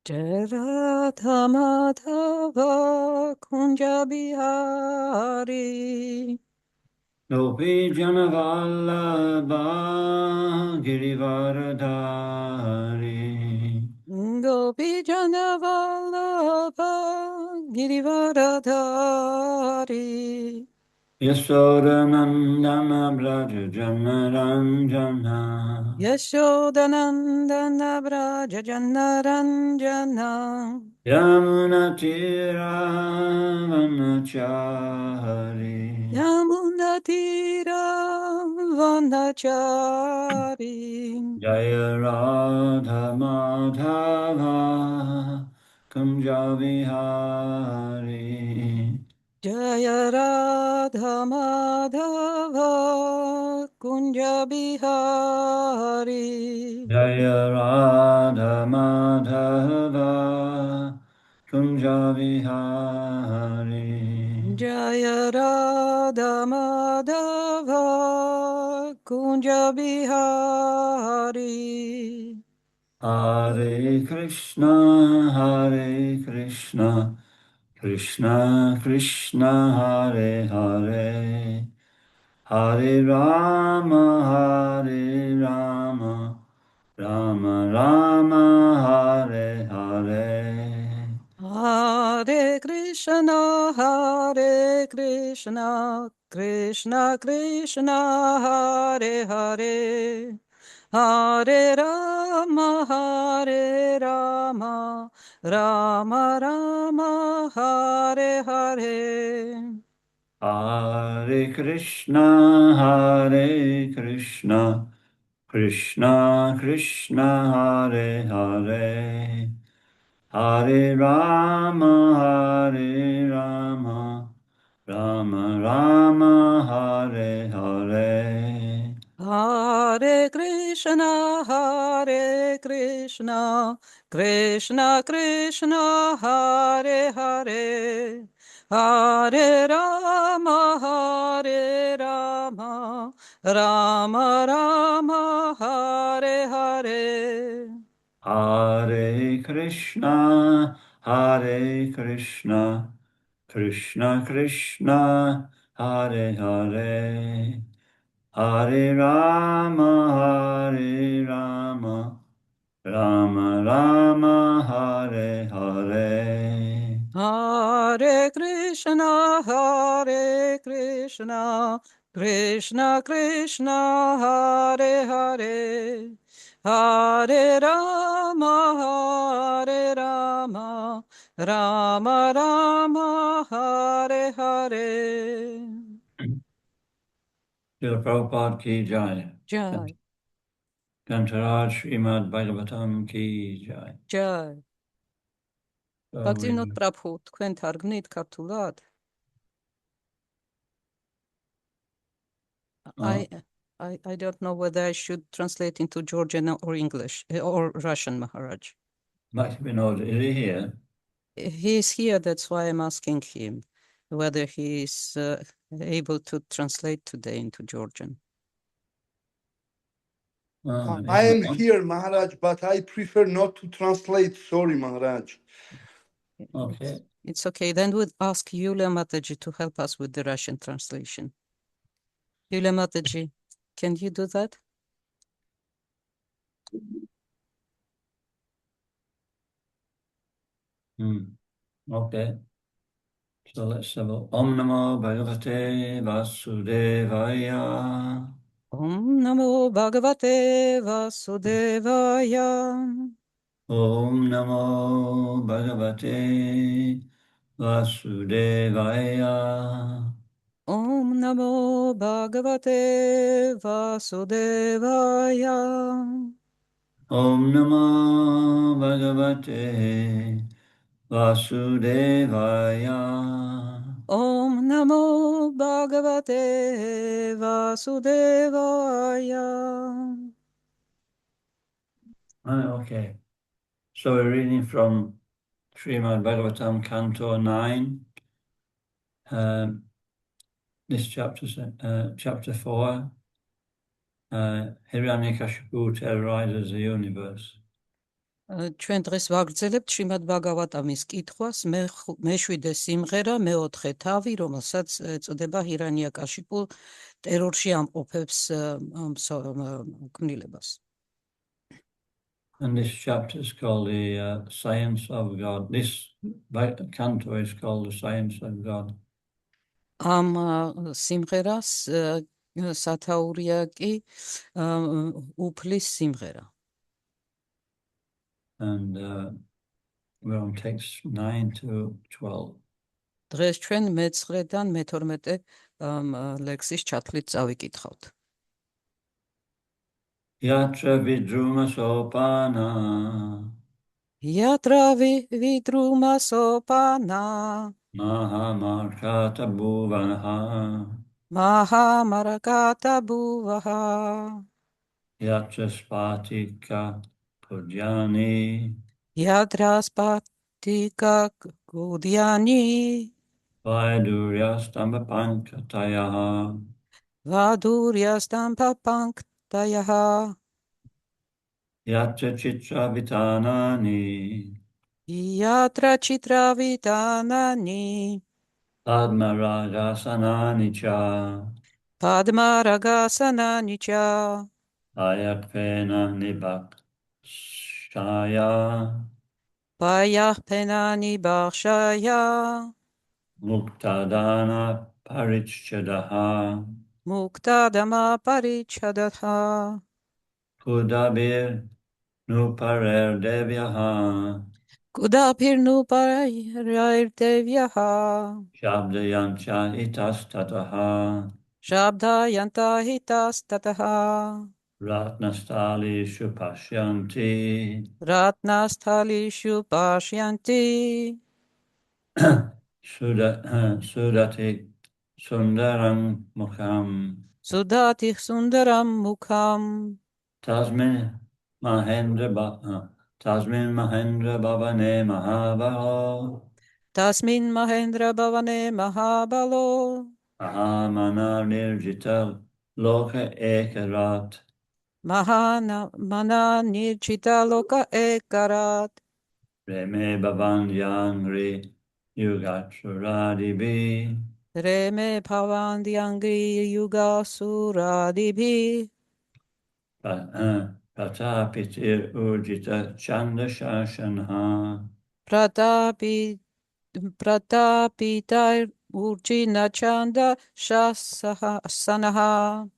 Radha Madhava Kunja Bihari Gopi Janavallabha Girivaradhari Gopi Janavallabha Girivaradhari Yashodanandana Braja Janaranjana Yashodanandana Vraja Janaranjana Yamunatira Vanachari Yamunatira Vanachari Jaya Radha Madhava Kunja Vihari Jaya Radha Madhava Kunja Bihari Jaya Radha Madhava Kunja Vihari Jaya Radha Madhava Kunja Bihari Hare Krishna, Hare Krishna, Krishna Krishna, Hare Hare, Hare Rama, Hare Rama, Rama Rama, Hare Hare. Hare Krishna, Hare Krishna, Krishna Krishna, Hare Hare, Hare Rama, Hare Rama, Rama Rama, Hare Hare. Hare Krishna, Hare Krishna, Krishna Krishna, Hare Hare, Hare Rama, Hare Rama, Rama Rama, Hare Hare. Hare Krishna, Hare Krishna, Krishna Krishna, Hare Hare, Hare Rama, Hare Rama, Rama Rama, Hare Hare. Hare Krishna, Hare Krishna, Krishna Krishna, Hare Hare, Hare Rama, Hare Rama, Rama Rama, Hare Hare. Hare Krishna, Hare Krishna, Krishna Krishna, Hare Hare, Hare Rama, Hare Rama, Rama Rama, Hare Hare. Srila Prabhupada ki jai. Jai, Kantaraj Srimad Bhagavatam ki jai. Jai. Bhaktivinoda Prabhu, თქვენ თარგმნით ქართულად? I don't know whether I should translate into Georgian or English or Russian, Maharaj. Bhaktivinoda, is he here? He's here, that's why I'm asking him whether he is able to translate today into Georgian. I am here, Maharaj, but I prefer not to translate. Sorry, Maharaj. Okay. It's okay. Then we'll ask Yulia Mataji to help us with the Russian translation. Yulia Mataji, can you do that? Okay. So let's have a Om Namo Bhagavate Vasudevaya. Om Namo Bhagavate Vasudevaya. Om Namo Bhagavate Vasudevaya. Om Namo Bhagavate Vasudevaya. Om Namo Bhagavate Vasudevaya. Om Namo Bhagavate Vasudevaya. Okay. So we're reading from Srimad Bhagavatam, Canto 9. This chapter 4. Hiranyakashipu terrorizes the universe. ჩვენ დღეს ვაგრძელებთ შრიმად ბაგავატამის კითხვას, მეშვიდე სიმღერა, მეოთხე თავი, რომელსაც ეწოდება ჰირანიაკაშიპუ ტერორში ამყოფებს ქმნილებას. And this chapter is called the Science of God. This canto is called the Science of God. ამ სიმღერას სათაურია კი უფლის სიმღერა. And we're on text 9 to 12. დღეს ჩვენ მე-9-დან მე-12 ლექსის ჩათვლით წავიკითხავთ. Yatra vidruma sopana იატრავი ვიდრუმა სოპანა mahamarkata bhuvanaha მაჰამარაკატა ბუვაჰა yatra spatika pujyani იადრასპატიკა გუდიანი vaiduryastamba pankatayaha ვადურიასტამპაპანქტაიაჰა yatra chitra vitanani იატრა ჩიტრავიტანანი padmaragasanani cha პადმარაგასანანიჩა ayakpena nibakshaya ბაიაჰფენანი ბახშაია muktadana parichadaha მუქტადამა პარიჩადაჰა Kudabir nuparer devyaha კუდაფირნუ პარაირდევიაჰა Shabdayancha itastataha შაბდაიანტა ჰიტასტატაჰა Ratnastali shupashyanti რატნასთალიშუ პაშიანტი Sudati sundaram mukham სუდათი სუნდარამ მუქამ Tasmin Mahendra Bhavane Mahabalo დასმინ მაჰენდრა ბავანე მაჰაბალო Mahamana Nirjita Loka Ekarat მაჰანა მანა ნირჩიტა ლოკა ეკარატ Reme Bhavan Yangri Yugatsuradibi რემე ფავანდიანგრი იუგასურადიბი Pratapitir Urjita Chanda Shashanha პრატაპიტა ურჯინა ჩანდა შასანაჰა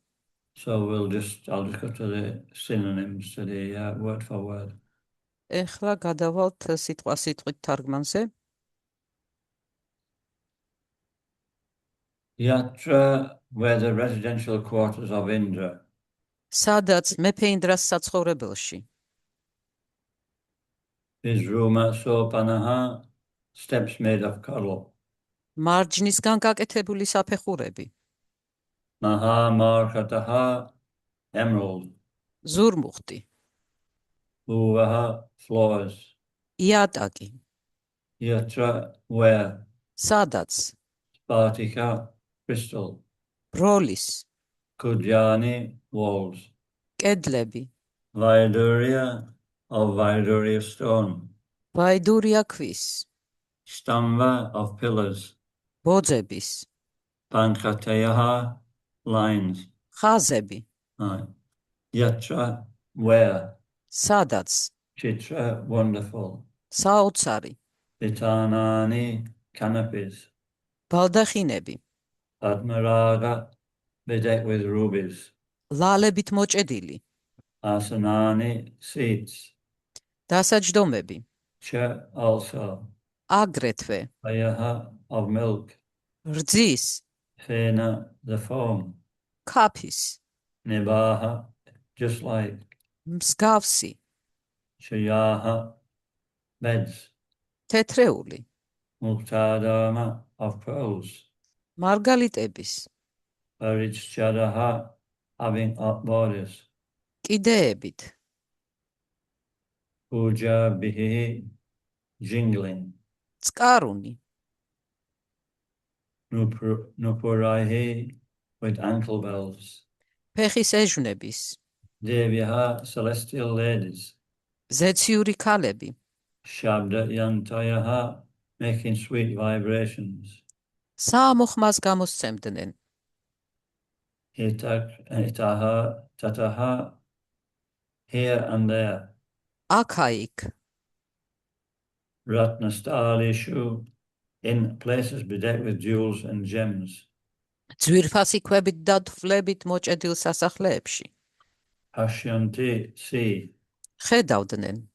So I'll just go to the synonyms today, word for word. ეხლა გადავალთ სიტყვასიტყვით თარგმანზე. Yatra were the residential quarters of Indra. სადაც მეფე ინდრას საცხოვრებელში. Visruma Sopanaha, steps made of coral. მარჯნისგან გაკეთებული საფეხურები. Mahamarkataha, emerald. ზურმუხტი. Bhuvaha, floors. იატაკი. Yatra where? სადაც Spartika, crystal. ბროლის Kudjani, walls. კედლები. Vaidurya, of Vaidurya stone. ვაიდურია ქვის. Stamba, of pillars. ბოძების. Pankatayaha, lines. ხაზები. Yatra, where? სადაც Chitra, wonderful. საოცარი. Vitanani, canopies. ბალდახინები. Padmaraga, bedecked with rubies. ლალებით მოჭედილი. Asanani, seats. დასაჯდომები. Cha also. აგრეთვე Ayaha, of milk. რძის. Fena, the foam. ქაფის. Nibaha, just like. მსგავსი. Shayaha, beds. თეთრეული. Muktadama, of pearls. მარგალიტების. Parichadaha, having up borders. კიდეებით. Puja bihi, jingling. წყარუნი. Nupuraihi, with ankle bells. ფეხის ეჟვნების. Devyaha, celestial ladies. ზეციური ქალები, Shabda Yantayaha, making sweet vibrations. საამოხმას გამოსცემდნენ. Itaha, tataha, here and there. აქა-იქ, Ratnastalishu, in places bedecked with jewels and gems. ძვირფასი ქვებით და თვლებით მოჭედილ სასახლეებში. Pashyanti, see. ხედავდნენ.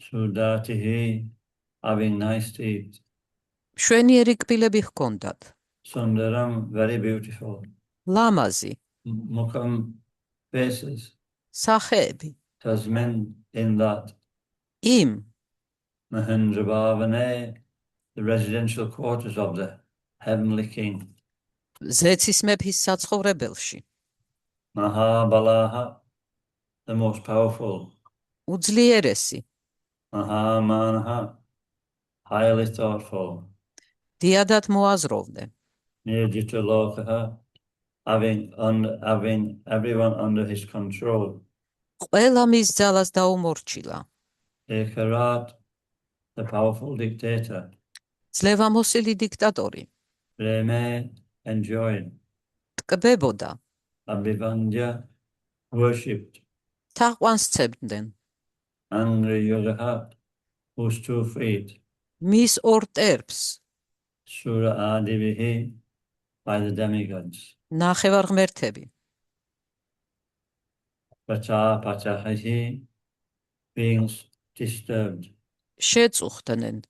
Sudatihi, having nice teeth. მშვენიერი კბილები ჰქონდათ. Sundaram, very beautiful. ლამაზი, Mukham, faces. სახეები, Tasmin, in that. იმ, Mahendrabhavane, the residential quarters of the heavenly king. ზეცის მეფის საცხოვრებელში. Mahabalaha, the most powerful. უძლიერესი, Mahamanaha, highly thoughtful. დიადად მოაზროვნე. Nirjitalokaha, having everyone under his control. ყველა მის ძალას დაუმორჩილა. Ekarat, the powerful dictator. ძლევამოსილი დიქტატორი. Reme, enjoyed. ტკბებოდა. Abhivandya, worshipped. თაყვანს სცემდნენ. Angry Yogaha, whose 2 feet. მის ორ ტერფს, Sura Adivihi, by the demigods. ნახევარ ღმერთები. Pata Patahihi, beings disturbed. შეწუხდნენ.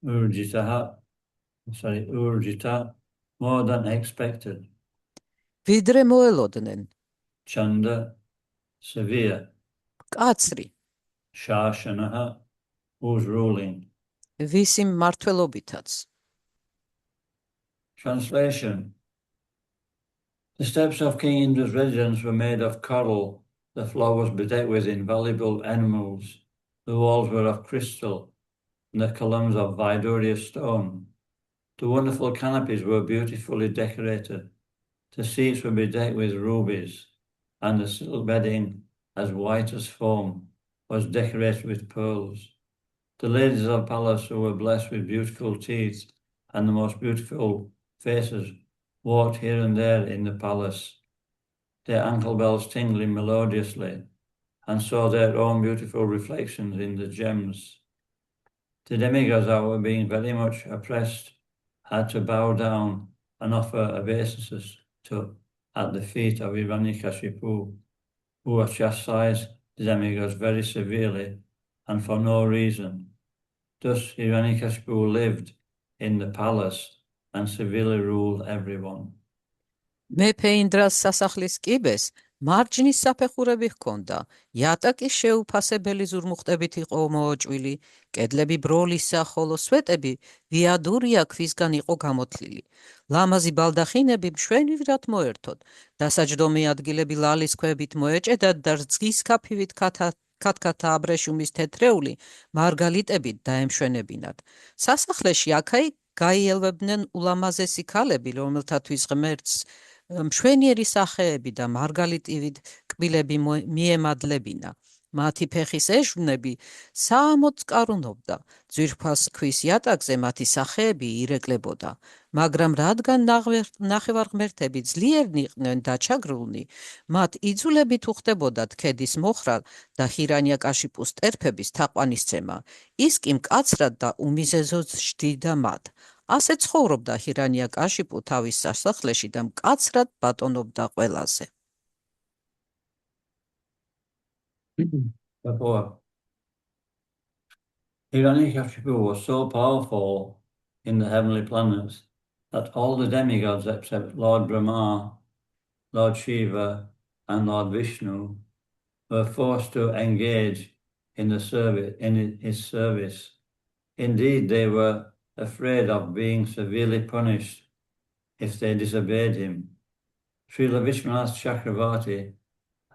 Urjita, more than expected. ვიდრე მოელოდნენ. Chanda, severe. კაცრი, Shashanaha, who's ruling. ვისი მმართველობითაც. Translation. The steps of King Indra's residence were made of coral. The floor was bedecked with invaluable animals. The walls were of crystal, and the columns of Vaidurya stone. The wonderful canopies were beautifully decorated. The seats were bedecked with rubies, and the silk bedding, as white as foam, was decorated with pearls. The ladies of the palace, who were blessed with beautiful teeth and the most beautiful faces, walked here and there in the palace, their ankle bells tingling melodiously, and saw their own beautiful reflections in the gems. The demigods, however, being very much oppressed, had to bow down and offer obeisances at the feet of Hiranyakashipu, who chastised the demigods very severely and for no reason. Thus Hiranyakashipu lived in the palace and severely ruled everyone. მეფე ინდრას სასახლის კიბეს მარჯნის საფეხურები ჰქონდა. იატაკი შეუფასებელი ზურმუხტებით იყო მოოჭვილი, კედლები ბროლისა, ხოლო სვეტები ვიადურია ქვისგან იყო გამოთლილი. ლამაზი ბალდახინები მშვენივრად მოერთოდ. დასაჯდომი ადგილები ლალის ქვებით მოეჭედათ და რძგის ქაფივით ქათქათა აბრეშუმის თეთრეული მარგალიტებით დაემშვენებინათ. სასახლეში აქა-იქ გაიელვებდნენ ულამაზესი ქალები, რომელთათვის ღმერთს მშვენიერი სახეები და მარგალიტივით კბილები მიემადლებინა. მათი ფეხის ეშვნები საამოდ წკარუნობდა. ძვირფას ქვის იატაკზე მათი სახეები ირეკლებოდა. მაგრამ რადგან ნახევარ ღმერთები ძლიერნი იყვნენ და ჩაგრულნი, მათ იძულებით უხდებოდათ ქედის მოხრალ და ჰირანიაკაშიპუს ტერფების თაყვანისცემა. ის კი მკაცრად და უმიზეზოდ ჯდიდა მათ. ასე ცხოვრობდა ჰირანიაკაშიპუ თავის სასახლეში და მკაცრად ბატონობდა ყველაზე. Before, Hiranyakashipu was so powerful in the heavenly planets that all the demigods except Lord Brahma, Lord Shiva, and Lord Vishnu were forced to engage in his service. Indeed, they were afraid of being severely punished if they disobeyed him. Srila Vishwanath Chakravarti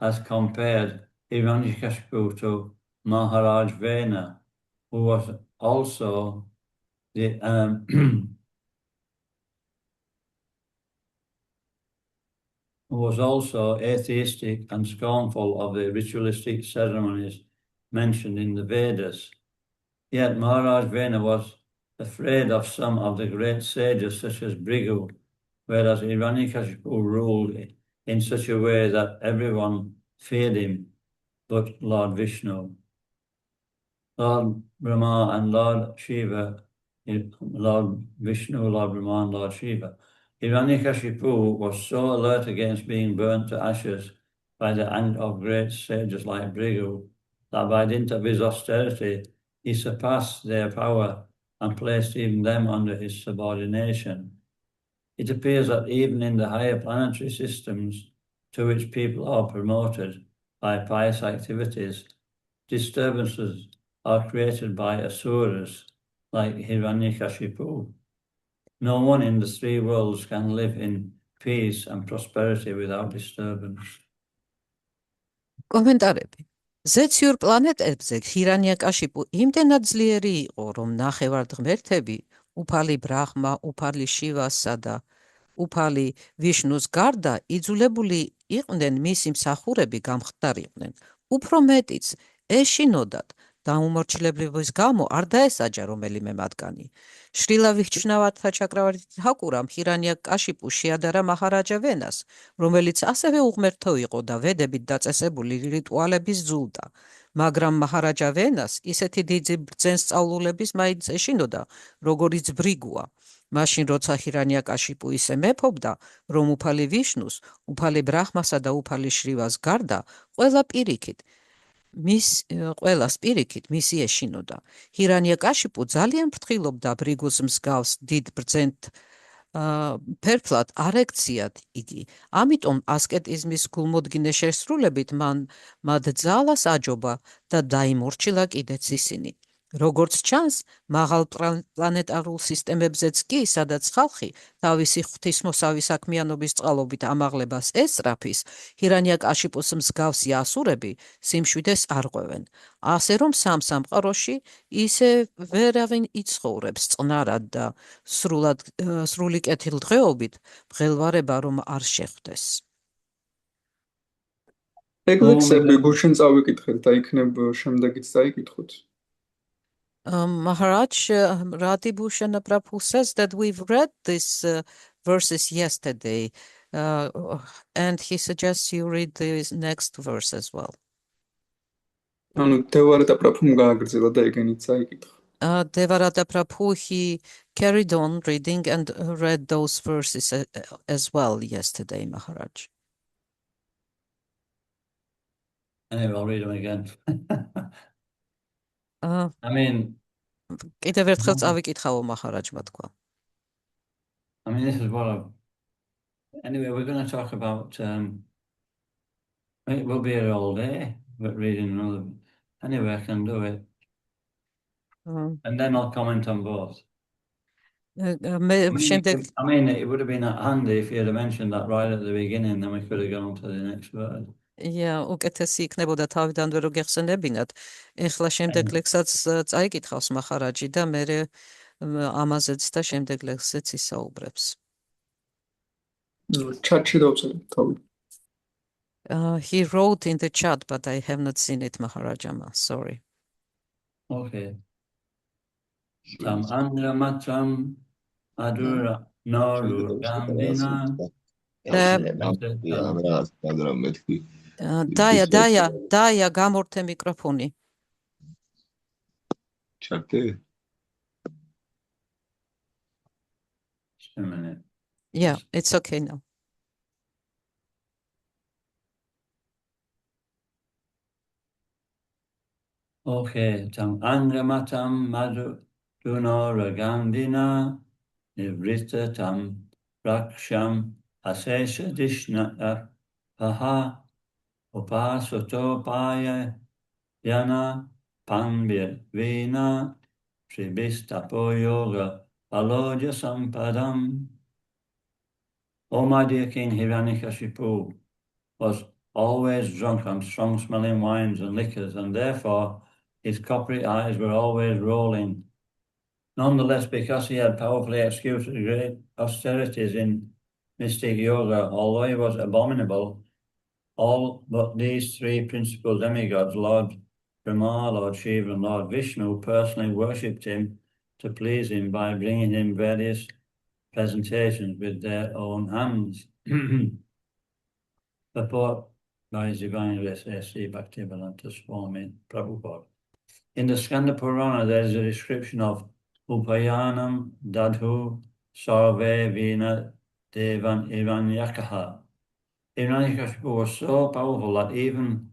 has compared Hiranyakashipu to Maharaj Vena, who was also the who was also atheistic and scornful of the ritualistic ceremonies mentioned in the Vedas. Yet Maharaj Vena was afraid of some of the great sages such as Bhrigu, whereas Hiranyakashipu ruled in such a way that everyone feared him but Lord Vishnu. Lord Brahma and Lord Shiva, Lord Vishnu, Lord Brahma and Lord Shiva. Hiranyakashipu was so alert against being burnt to ashes by the anger of great sages like Bhrigu that by dint of his austerity he surpassed their power and placed even them under his subordination. It appears that even in the higher planetary systems to which people are promoted by pious activities, disturbances are created by asuras like Hiranyakashipu. No one in the three worlds can live in peace and prosperity without disturbance. კომენტარები. ზეციურ პლანეტებზე ჰირანიაკაშიპუ იმდენად ძლიერი იყო, რომ ნახევარ ღმერთები, უფალი ბრაჰმა, უფალი შივასა და უფალი ვიშნუს გარდა იძულებული იყვნენ მისი მსახურები გამხდარიყვნენ. უფრო მეტიც, ეშინოდათ დაუმორჩილებლობის გამო არ დაესაჯა რომელიმე მათგანი. შრილა ვიჰჩნავართა ჩაკრავართი თაკურამ ჰირანიაკაშიპუ შეადარა მაჰარაჯა ვენას, რომელიც ასევე უღმერთო იყო და ვედებით დაწესებული რიტუალების ზულდა. მაგრამ მაჰარაჯა ვენას ისეთი დიდი ბრძენსწავლულების მაინც ეშინოდა, როგორიც ბრიგუა. მაშინ როცა ჰირანიაკაშიპუ ისე მეფობდა, რომ უფალი ვიშნუს, უფალი ბრაჰმასა და უფალი შრივას გარდა, ყველა პირიქით მისი ეშინოდა. ჰირანიაკაშიპუ ძალიან ფრთხილობდა ბრიგუს მსგავს დიდ ბრძენთ ფერფლად არ ექციათ იგი. ამიტომ ასკეტიზმის გულმოდგინე შესრულებით მან მათ ძალას აჯობა და დაიმორჩილა კიდეც ისინი. როგორც ჩანს, მაღალ პლანეტარულ სისტემებზეც კი, სადაც ხალხი თავისი ღვთისმოსავი საქმიანობის წყალობით ამაღლებას ესწრაფის, ჰირანიაკაშიპუს მსგავსი ასურები სიმშვიდეს არ ყვევენ. ასე რომ სამ სამყაროში ისე ვერავინ იცხოვრებს წყნარად და სრული კეთილდღეობით, მღელვარება რომ არ შეხვდეს. ეგლექსები გუშინ წავიკითხეთ და იქნებ შემდეგიც წაიკითხოთ. Maharaj Radhi Bhushan Prabhu says that we've read these verses yesterday, and he suggests you read the next verse as well. Devarata Prabhu გააგრძელა და ეგენიც წაიკითხა. Devarata Prabhu, he carried on reading and read those verses as well yesterday, Maharaj. Anyway, I'll read them again. I mean, this is what anyway, we're going to talk about, we'll be here all day, but reading another, anyway, I can do it. And then I'll comment on both. I mean, it would have been handy if you had mentioned that right at the beginning, then we could have gone on to the next word. Yeah, უკეთესი იქნებოდა თავიდანვე რო გეხსენებინათ. ეხლა შემდეგ ლექსსაც წაიკითხავს მაჰარაჯი და მე ამაზეც და შემდეგ ლექსზეც ისაუბრებს. ჩატში დავწერე თავი. He wrote in the chat, but I have not seen it, Maharajama. Sorry. Okay. Tam Andra Matram Adura Noru Gandina. Daya, გამორთე მიკროფონი. ჩარტე? Just a minute. Yeah, it's okay now. Okay, tam angramatam madhunora gandina nivrita tam raksham asesha dishna paha upasutopaya yana pambir vina tribistapo yoga aloja sampadam. O my dear King Hiranyakashipu was always drunk on strong-smelling wines and liquors, and therefore his coppery eyes were always rolling. Nonetheless, because he had powerfully executed great austerities in mystic yoga, although he was abominable, all but these three principal demigods, Lord Brahma, Lord Shiva, and Lord Vishnu, personally worshipped him to please him by bringing him various presentations with their own hands. Purport by His Divine Grace A.C. Bhaktivedanta Swami Prabhupada. In the Skanda Purana, there is a description of Upayanam Dadhu Sarve Vina Devan Hiranyakaha. Hiranyakashipu was so powerful that even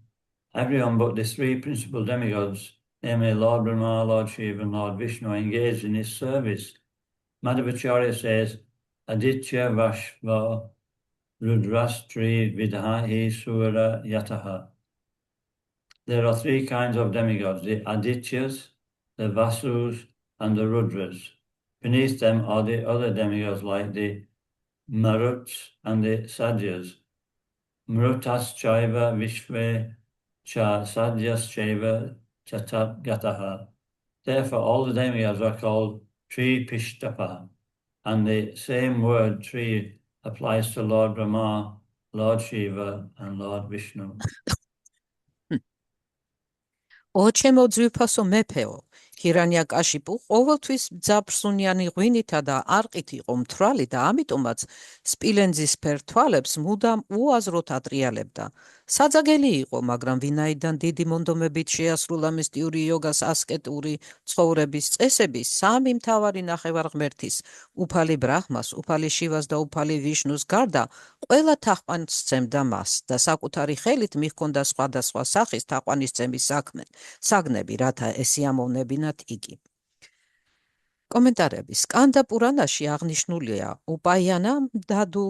everyone but the three principal demigods, namely Lord Brahma, Lord Shiva, and Lord Vishnu, engaged in his service. Madhvacharya says, Aditya Vashva Rudrastri Vidhahi Sura Yataha. There are three kinds of demigods, the Adityas, the Vasus, and the Rudras. Beneath them are the other demigods like the Maruts and the Sadyas. Marutas Chaiva Vishve Cha Sadyas Chaiva Chatat Gataha. Therefore, all the demigods are called Tri Pishtapa, and the same word Tri applies to Lord Brahma, Lord Shiva, and Lord Vishnu. O ჩემო ძვირფასო მეფეო, ჰირანიაკაშიპუ ყოველთვის ძაბრსუნიანი ღვინითა და არყით იყო მთვრალი და ამიტომაც სპილენძის ფერ თვალებს მუდამ უაზროდ ატრიალებდა. საძაგელი იყო, მაგრამ ვინაიდან დიდი მონდომებით შეასრულა მისტიური იოგას ასკეტური ცხოვრების წესები, სამი მთავარი ნახევარღმერთის, უფალი ბრაჰმას, უფალი შივას და უფალი ვიშნუს გარდა, ყველა თაყვანს სცემდა მას და საკუთარი ხელით მიჰქონდა სხვადასხვა სახის თაყვანისცემის საგნები, რათა ესიამოვნებინათ იგი. კომენტარები. სკანდა პურანაში აღნიშნულია უპაიანამ დადუ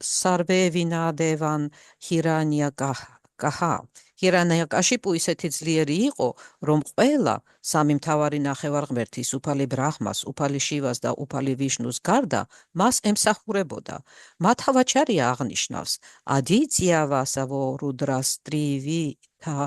სარვევინა დევან ჰირანიაკაჰა. ჰირანიაკაშიპუ ისეთი ძლიერი იყო, რომ ყველა სამი მთავარი ნახევარღმერთის, უფალი ბრაჰმას, უფალი შივას და უფალი ვიშნუს გარდა მას ემსახურებოდა. მადჰავაჩარია აღნიშნავს ადიცია ვასავო რუდრას ტრივითა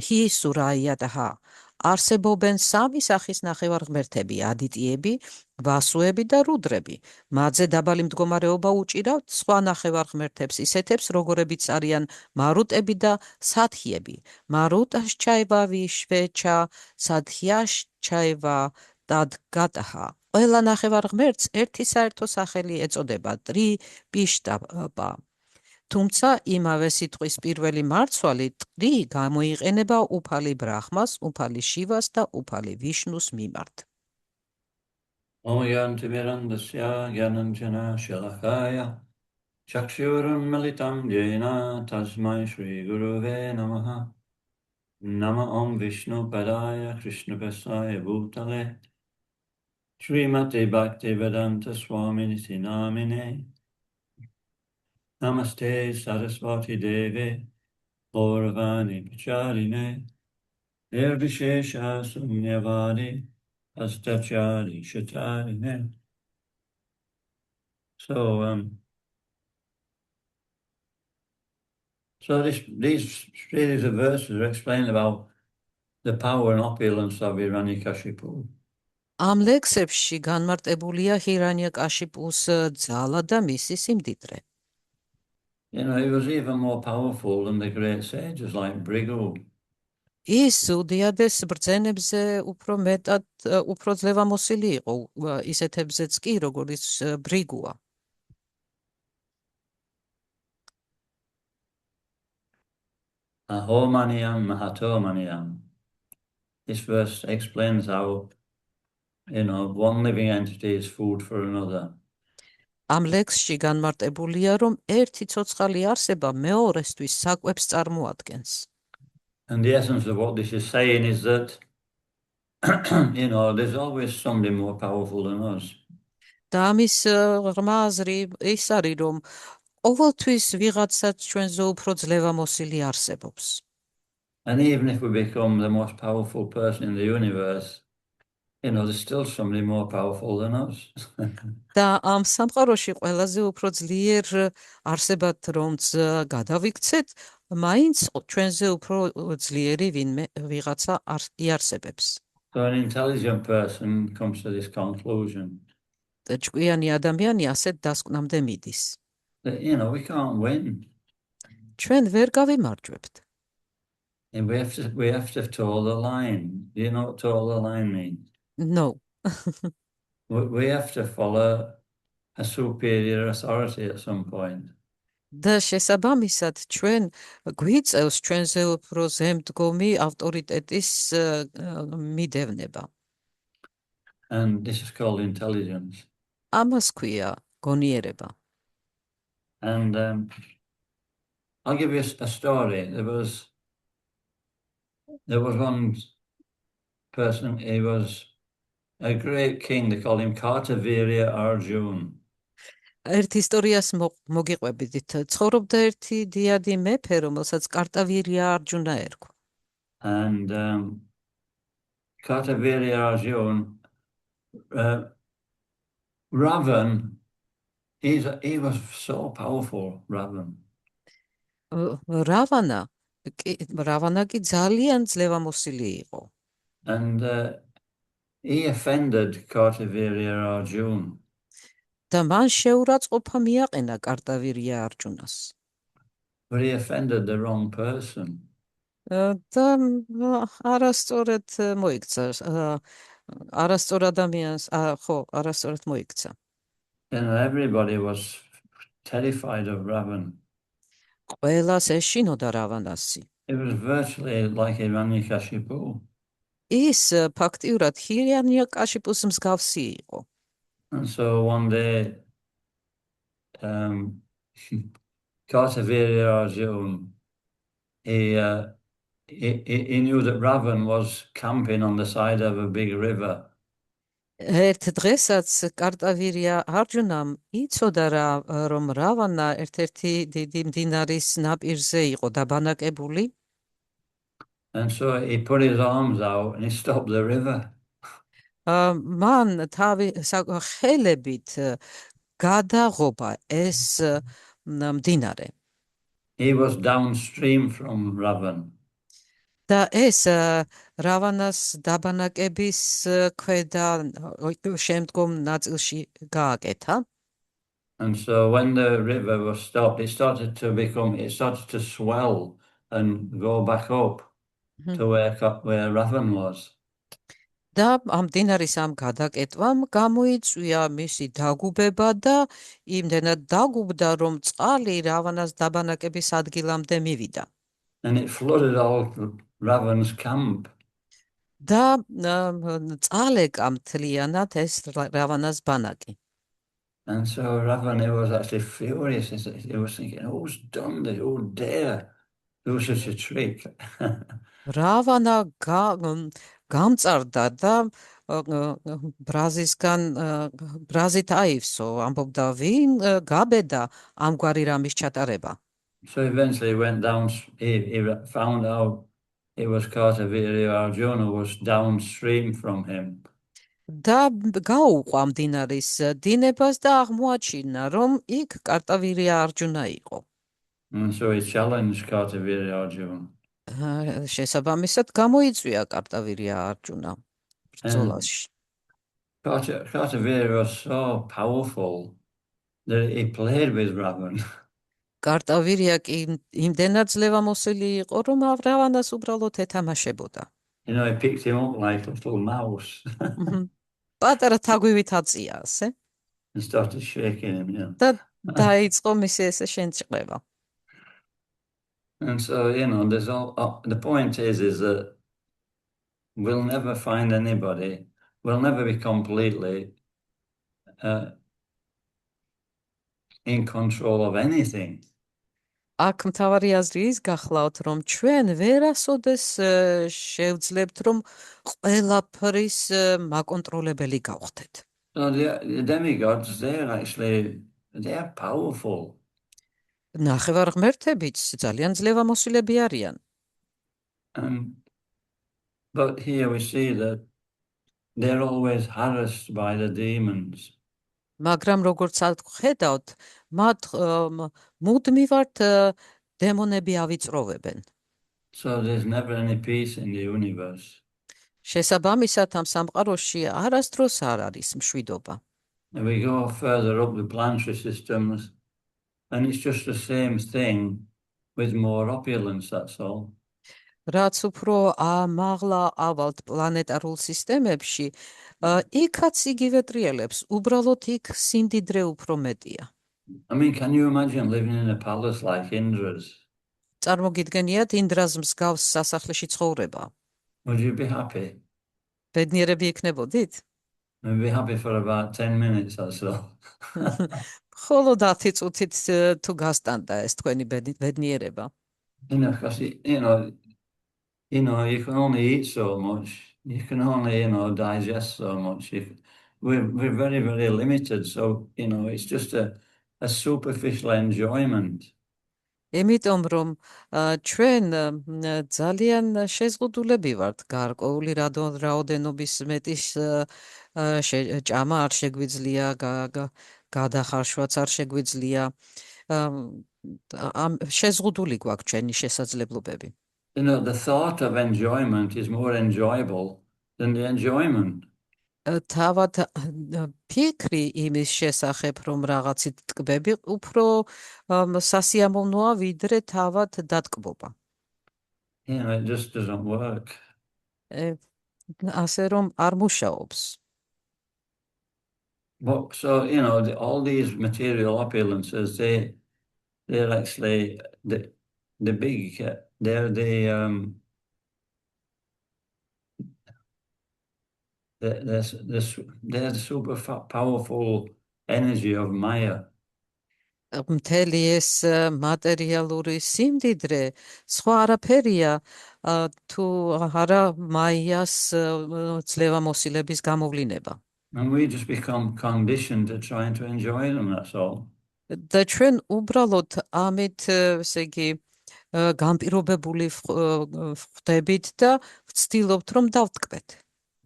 ჰი სურაიატაჰა. არსებობენ სამი სახის ნახევარღმერთები, ადიტიები, ვასუები და რუდრები. მათზე დაბალი მდგომარეობა უჭირავთ სხვა ნახევარღმერთებს, ისეთებს, როგორებიც არიან მარუტები და სათიები. მარუტაშ ჩაევა ვიშვეჩა, სათიაშ ჩაევა დადგატაჰა. ყველა ნახევარღმერთს ერთი საერთო სახელი ეწოდება ტრი პიშტაპა. თუმცა იმავე სიტყვის პირველი მარცვალი ტრი გამოიყენება უფალი ბრაჰმას, უფალი შივას და უფალი ვიშნუს მიმართ. Omayantimirandasya Gyananjana Shalakaya Chakshurun Malitam Jena Tasmai Shri Guruve Namaha Nama Om Vishnu Padaya Krishna Pesaya Bhutale Srimati Bhaktivedanta Swami Niti Namine Namaste Saraswati Devi Gauravani Pacharine Nirvishesha Sunyavadi Astachari Shatarine. So these series of verses are explaining about the power and opulence of Hiranyakashipu. ამ ლექსებში განმარტებულია ჰირანიაკაშიპუს ძალა და მისი სიმდიდრე. You know, he was even more powerful than the great sages like Bhrigu. ის უდიადეს ბრძენებზე უფრო ძლევამოსილი იყო, ისეთებზეც კი, როგორც ბრიგუა. Ahomaniyam Mahatomaniyam. This verse explains how, one living entity is food for another. ამ ლექსში განმარტებულია, რომ ერთი ცოცხალი არსება მეორესთვის საკვებს წარმოადგენს. And the essence of what this is saying is that, there's always somebody more powerful than us. და ამის ღრმა აზრი ის არის, რომ ყოველთვის ვიღაცაც ჩვენზე უფრო ძლევამოსილი არსებობს. And even if we become the most powerful person in the universe, there's still somebody more powerful than us. და ამ სამყაროში ყველაზე უფრო ძლიერ არსებად რომც გადავიქცეთ, მაინც ჩვენზე უფრო ძლიერი ვიღაცა იარსებებს. So an intelligent person comes to this conclusion. ჭკვიანი ადამიანი ასეთ დასკვნამდე მიდის. that, we can't win. ჩვენ ვერ გავიმარჯვებთ. And we have to toe the line. Do you know what toe the line means? No. We have to follow a superior authority at some point. და შესაბამისად ჩვენ გვიწევს ჩვენზე უფრო ზემდგომი ავტორიტეტის მიდევნება. And this is called intelligence. ამას ქვია გონიერება. And I'll give you a story. There was one person, he was a great king, they called him Kartavirya Arjuna. ერთ ისტორიას მოგიყვებით. ცხოვრობდა ერთი დიადი მეფე, რომელსაც კარტავირია არჯუნა ერქვა. And Kartavirya Arjuna, Ravan, he was so powerful, Ravan. რავანა კი ძალიან ძლევამოსილი იყო. And he offended Kartavirya Arjuna. და მან შეურაცხყოფა მიაყენა კარტავირია არჯუნას. But he offended the wrong person. და არასწორად მოიქცა. არასწორ ადამიანს, არასწორად მოიქცა. And everybody was terrified of Ravan. ყველას ეშინოდა რავანასი. It was virtually like Hiranyakashipu. ის ფაქტიურად ჰირანიაკაშიპუს მსგავსი იყო. And so one day, Kartavirya Arjuna, he knew that Ravan was camping on the side of a big river. ერთ დღესაც კარტავირია არჯუნამ იცოდა რომ რავანა ერთ-ერთი დიდი მდინარის ნაპირზე იყო დაბანაკებული. And so he put his arms out and he stopped the river. მან ხელებით გადაღობა ეს მდინარე. He was downstream from Ravan. და ეს რავანას დაბანაკების ქვედა შემდგომ ნაწილში გააკეთა. And so when the river was stopped, it started to swell and go back up to where Ravan was. და ამ მდინარის ამ გადაკეტვამ გამოიწვია მისი დაგუბება და იმდენად დაგუბდა, რომ წყალი რავანას დაბანაკების ადგილამდე მივიდა. And it flooded all Ravan's camp. და წალეკა მთლიანად ეს რავანას ბანაკი. And so Ravan, he was actually furious. He was thinking, who's done this? Who dare do such a trick? რავანა გამწარდა და ბრაზით აივსო, ამბობდა ვინ გაბედა ამგვარი რამის ჩატარება. So eventually he went down, he found out it was Kartavirya Arjuna who was downstream from him. და გაუყვა მდინარის დინებას და აღმოაჩინა, რომ იქ კარტავირია არჯუნა იყო. And so he challenged Kartavirya Arjuna. შესაბამისად გამოიწვია კარტავირია არჯუნა ბრძოლაში. Kartavirya was so powerful that he played with Ravan. კარტავირია კი იმდენად ძლევამოსილი იყო, რომ რავანას უბრალოდ ეთამაშებოდა. He picked him up like a little mouse პატარა თაგვივით აწია, ასე. and started shaking him. და დაიწყო მისი ესე შენჭყება. And so, there's the point is that we'll never find anybody, we'll never be completely in control of anything. აქ მთავარი აზრი ის გახლავთ, რომ ჩვენ ვერასოდეს შევძლებთ, რომ ყველაფრის მაკონტროლებელი გავხდეთ. So the demigods, they are powerful. ნახევარღმერთებიც ძალიან ძლევამოსილები არიან. But here we see that they're always harassed by the demons. მაგრამ როგორც ხედავთ, მათ მუდმივად დემონები ავიწროვებენ. So there's never any peace in the universe. შესაბამისად ამ სამყაროში არასდროს არ არის მშვიდობა. And we go further up the planetary systems, And it's just the same thing with more opulence, that's all. რაც უფრო მაღლა ავალთ პლანეტარულ სისტემებში, იქაც იგივე ტრიალებს, უბრალოდ იქ სიმდიდრე უფრო მეტია. I mean, can you imagine living in a palace like Indra's? წარმოგიდგენიათ ინდრას მსგავს სასახლეში ცხოვრება? Would you be happy? ბედნიერები იქნებოდით? I'd be happy for about 10 minutes or so. მხოლოდ 10 წუთით თუ გასტანდა ეს თქვენი ბედნიერება. Because you can only eat so much. You can only, digest so much. We're very, very limited. So, it's just a superficial enjoyment. იმიტომ რომ ჩვენ ძალიან შეზღუდულები ვართ, გარკვეული რაოდენობის მეტი ჭამა არ შეგვიძლია, გადახარშვაც არ შეგვიძლია. შეზღუდული გვაქვს ჩვენი შესაძლებლობები. The thought of enjoyment is more enjoyable than the enjoyment. თავად ფიქრი იმის შესახებ, რომ რაღაცით ტკბები, უფრო სასიამოვნოა, ვიდრე თავად დატკბობა. It just doesn't work. ასე რომ არ მუშაობს. But so, all these material opulences, they're actually the big, they're the super powerful energy of Maya. მთელი ეს მატერიალური სიმდიდრე სხვა არაფერია თუ არა მაიას ძლევამოსილების გამოვლინება. And we just become conditioned to trying to enjoy them, that's all. და ჩვენ უბრალოდ ამით, ესე იგი, განპირობებული ვხდებით და ვცდილობთ, რომ დავტკბეთ.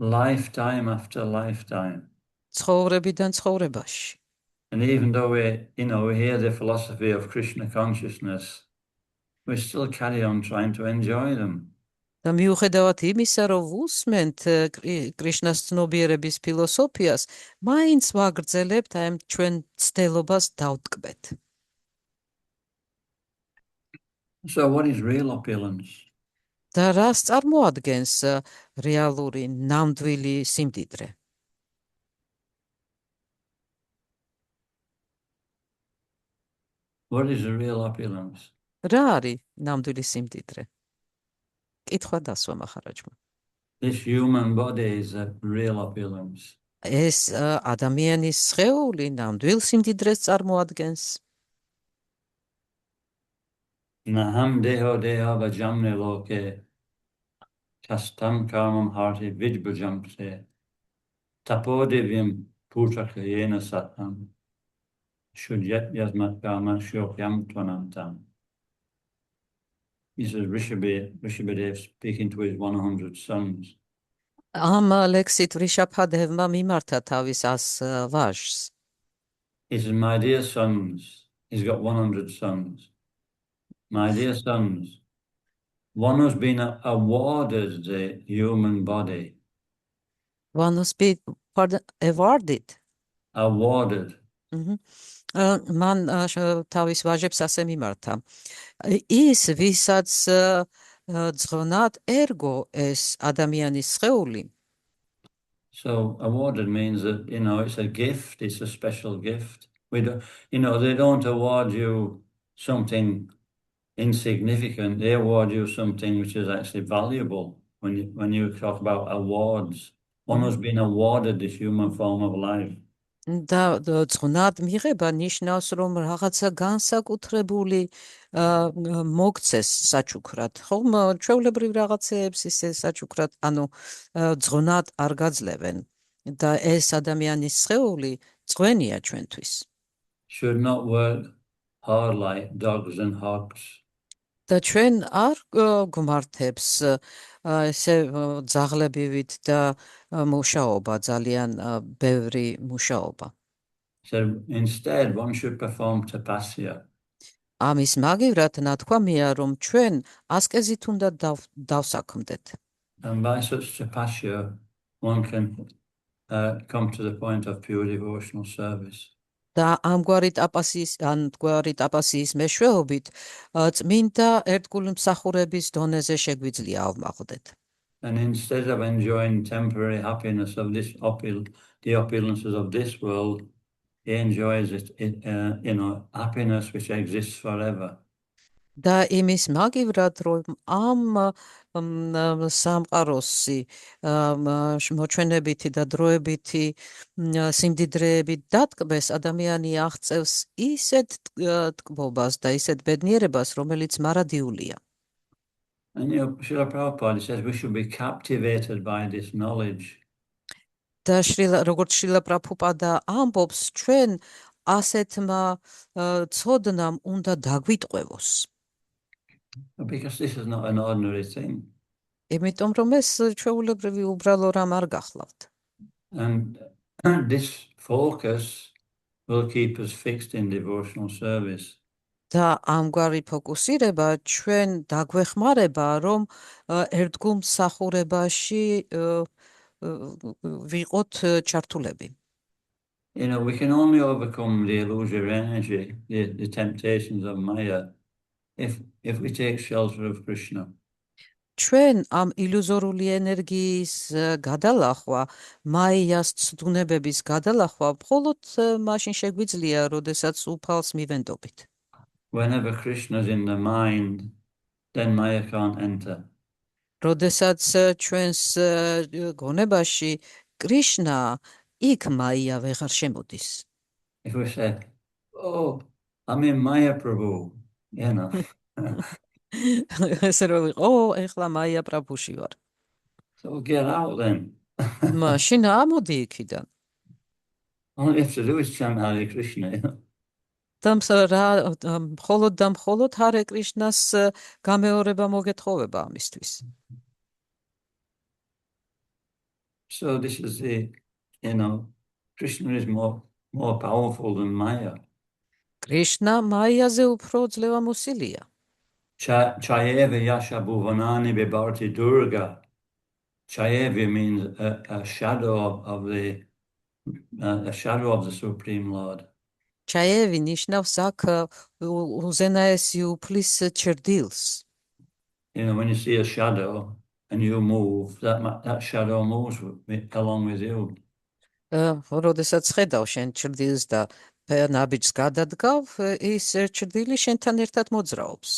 Lifetime after lifetime. ცხოვრებიდან ცხოვრებაში. And even though we hear the philosophy of Krishna consciousness, we still carry on trying to enjoy them. და მიუხედავად იმისა, რომ ვუსმენთ კრიშნას ცნობიერების ფილოსოფიას, მაინც ვაგრძელებთ ამ ჩვენ ცდელობას დავტკბეთ. So what is real opulence? და რას წარმოადგენს რეალური ნამდვილი სიმდიდრე? What is the real opulence? რა არის ნამდვილი სიმდიდრე? კითხვა დასვა მახარაჯმა. This human body is a real opulence. ეს ადამიანის სხეული ნამდვილ სიმდიდრეს წარმოადგენს. Naham deho deha vajamne loke tastam kamam harti vidbhajamse tapodevyam putakayena satam shudyat yasmat kama shokyam tvanantam. This is Rishabhadev speaking to his 100 sons. ამ ლექსით რიშაბჰადევმა მიმართა თავის 100 ვაჟს. He says, my dear sons, he's got 100 sons. My dear sons, one who's been awarded the human body. One who's been awarded. Awarded. Man თავის ვაჟებს ასე მიმართა. ის, ვისაც ძღვნად ერგო ეს ადამიანის სხეული. So awarded means that, it's a gift, it's a special gift. We don't, they don't award you something insignificant, they award you something which is actually valuable. When you talk about awards, one who's been awarded this human form of life. და ძღვნად მიღება ნიშნავს, რომ რაღაცა განსაკუთრებული მოგცეს საჩუქრად. ხომ ჩვეულებრივ რაღაცეებს ისე საჩუქრად, ანუ ძღვნად არ გაძლევენ და ეს ადამიანის სხეული ძღვენია ჩვენთვის. Should not work hard like dogs and hogs. და ჩვენ არ გვმართებს ესე ძაღლებივით და მუშაობა, ძალიან ბევრი მუშაობა. So instead, one should perform tapasya. ამის მაგივრად ნათქვამია, რომ ჩვენ ასკეზით უნდა დავსაქმდეთ. And by such tapasya, one can come to the point of pure devotional service. და ამგვარი ტაპასიის მეშვეობით წმინდა ერთგული მსახურების დონეზე შეგვიძლია ავმაყდეთ. And instead of enjoying temporary happiness of the opulences of this world, he enjoys happiness which exists forever. და იმის მაგივრად, რომ ამ სამყაროსი მოჩვენებითი და დროებითი სიმდიდრეებით დატკბეს, ადამიანი აღწევს ისეთ ტკბობას და ისეთ ბედნიერებას, რომელიც მარადიულია. And Srila Prabhupada says we should be captivated by this knowledge. და როგორც შრილა პრაბჰუპადა ამბობს, ჩვენ ასეთმა ცოდნამ უნდა დაგვიტყვევოს. Because this is not an ordinary thing. იმიტომ რომ ეს ჩვეულებრივი უბრალო რამ არ გახლავთ. And this focus will keep us fixed in devotional service. და ამგვარი ფოკუსირება ჩვენ დაგვეხმარება, რომ ერთგულ მსახურებაში ვიყოთ ჩართულები. We can only overcome the illusory energy, the temptations of Maya, if we take shelter of Krishna. ჩვენ ამ ილუზორული ენერგიის გადალახვა, მაიას ცდუნებების გადალახვა მხოლოდ მაშინ შეგვიძლია, როდესაც უფალს მივენდობით. Whenever Krishna is in the mind, then Maya can't enter. როდესაც ჩვენს გონებაში კრიშნა, იქ მაია ვეღარ შემოდის. If we say, oh, I'm in Maya Prabhu, ესე რომ ვიყო, ეხლა მაია პრაბუში ვარ. so get out then. მაშინ ამოდი იქიდან. All you have to do is chant Hare Krishna. და მხოლოდ და მხოლოდ ჰარე კრიშნას გამეორება მოგეთხოვება ამისთვის. So this is Krishna is more powerful than Maya. კრიშნა მაიაზე უფრო ძლევამოსილია. Chayeva Yasha Bhuvanani Vibharti Durga. Chayeva means a shadow of the Supreme Lord. ჩაევი ნიშნავს აქ უზენაესი უფლის ჩრდილს. When you see a shadow and you move, that shadow moves along with you. როდესაც ხედავ შენ ჩრდილს და ნაბიჯს გადადგავ, ის ჩრდილი შენთან ერთად მოძრაობს.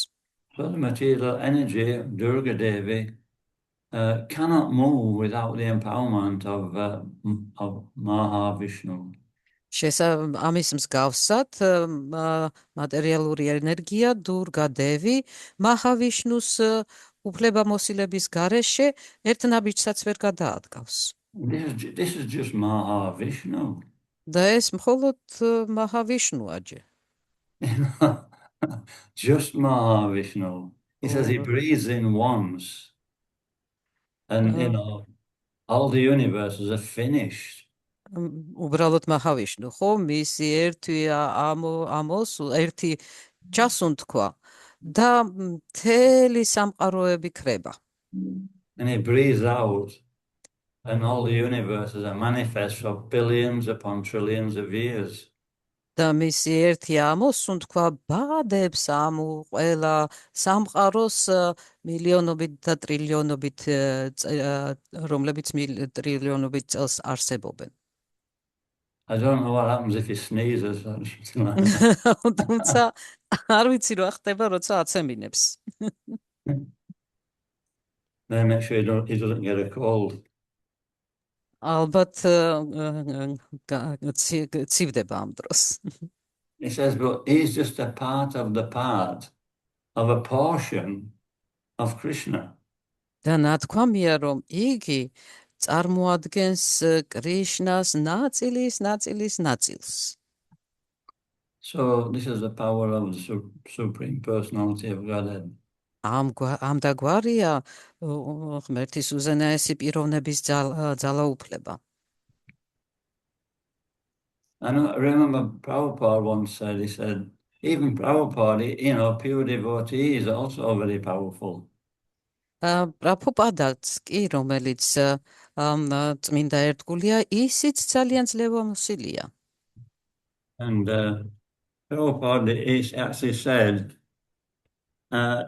So the material energy of Durga Devi cannot move without the empowerment of Mahavishnu. ამის მსგავსად, მატერიალური ენერგია დურგა დევი მაჰავიშნუს უფლებამოსილების გარეშე ერთ ნაბიჯსაც ვერ გადაადგავს. This is just Mahavishnu. და ეს მხოლოდ მაჰავიშნუა ჯე. Just Mahavishnu. He says he breathes in once. And, all the universes are finished. უბრალოდ მაჰავიშნუ, ხო, მისი ერთი ჩასუნ თქვა და მთელი სამყაროები ქრება. And he breathes out. And all the universes are manifest for billions upon trillions of years. და მისი ერთი ამოსუნ თქვა ბადებს ამუყელა სამყაროს მილიონობით და ტრილიონობით რომლებიც ტრილიონობით წელს არსებობენ. I don't know what happens if he sneezes. თუმცა არ ვიცი რა ხდება როცა აცემინებს. Then make sure he doesn't get a cold. ალბათ ცივდება ამ დროს. He says, but he's just a part of the part of a portion of Krishna. და ნათქვამია, რომ იგი წარმოადგენს კრიშნას ნაწილს. So this is the power of the Supreme Personality of Godhead. ამ დაგვარია ღმერთის უზენაესი პიროვნების ძალაუფლება. I remember Prabhupada once said, he said, even Prabhupada, pure devotee is also very powerful. პრაბჰუპადაც კი, რომელიც წმინდა ერთგულია, ისიც ძალიან ძლევამოსილია. And Prabhupada actually said, I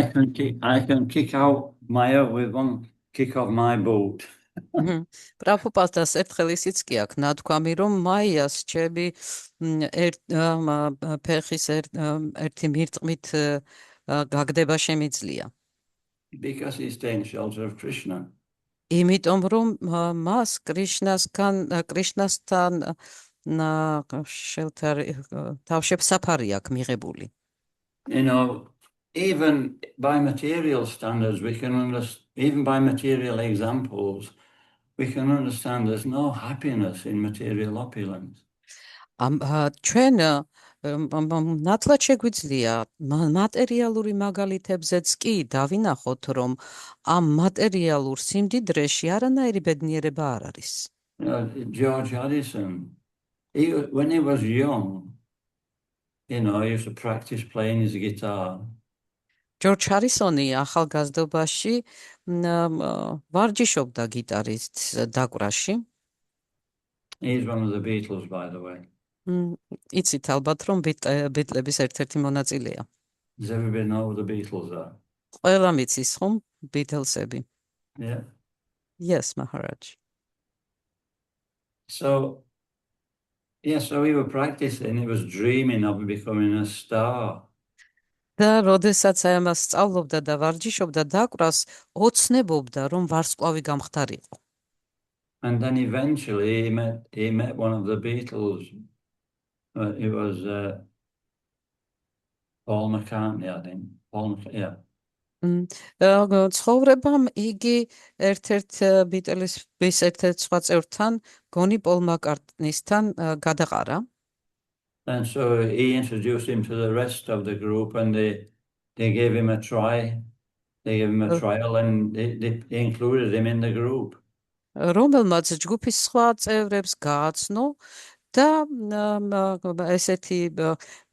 can kick out Maya with one kick of my boot. პრაფუპადას ერთხელ ისიც კი აქვს ნათქვამი, რომ მაიას ჩემი ფეხის ერთი მირტყმით გაგდება შემიძლია. Because he's taking shelter of Krishna. იმიტომ რომ მას კრიშნასთან თავშეფსაფარი აქვს მიღებული. You know, even by material standards, we can understand, even by material examples, we can understand there's no happiness in material opulence. ჩვენ ნათლად შეგვიძლია მატერიალური მაგალითებზეც კი დავინახოთ, რომ ამ მატერიალურ სიმდიდრეში არანაირი ბედნიერება არ არის. You know, George Harrison, when he was young, you know, he used to practice playing his guitar. ჯორჯ ჰარისონი ახალგაზრდობაში ვარჯიშობდა გიტარის დაკვრაში. He's one of the Beatles, by the way. იცით ალბათ, რომ ბიტლების ერთ-ერთი მონაწილეა. Does everybody know who the Beatles are? ყველა მიცის ხომ ბიტლსები? Yeah. Yes, Maharaj. So, yeah, so we were practicing, he was dreaming of becoming a star. და როდესაც ამას სწავლობდა და ვარჯიშობდა დაკვრას, ოცნებობდა, რომ ვარსკვლავი გამხდარიყო. And then eventually he met one of the Beatles. It was Paul McCartney, I think. Yeah. ცხოვრებამ იგი ერთ-ერთ ბიტლების ერთ-ერთ სხვა წევრთან, გონი პოლ მაკარტნისთან გადაყარა. And so he introduced him to the rest of the group, and they gave him a try. They gave him a trial, and they included him in the group. რომელმაც ჯგუფის სხვა წევრებს გააცნო და ესეთი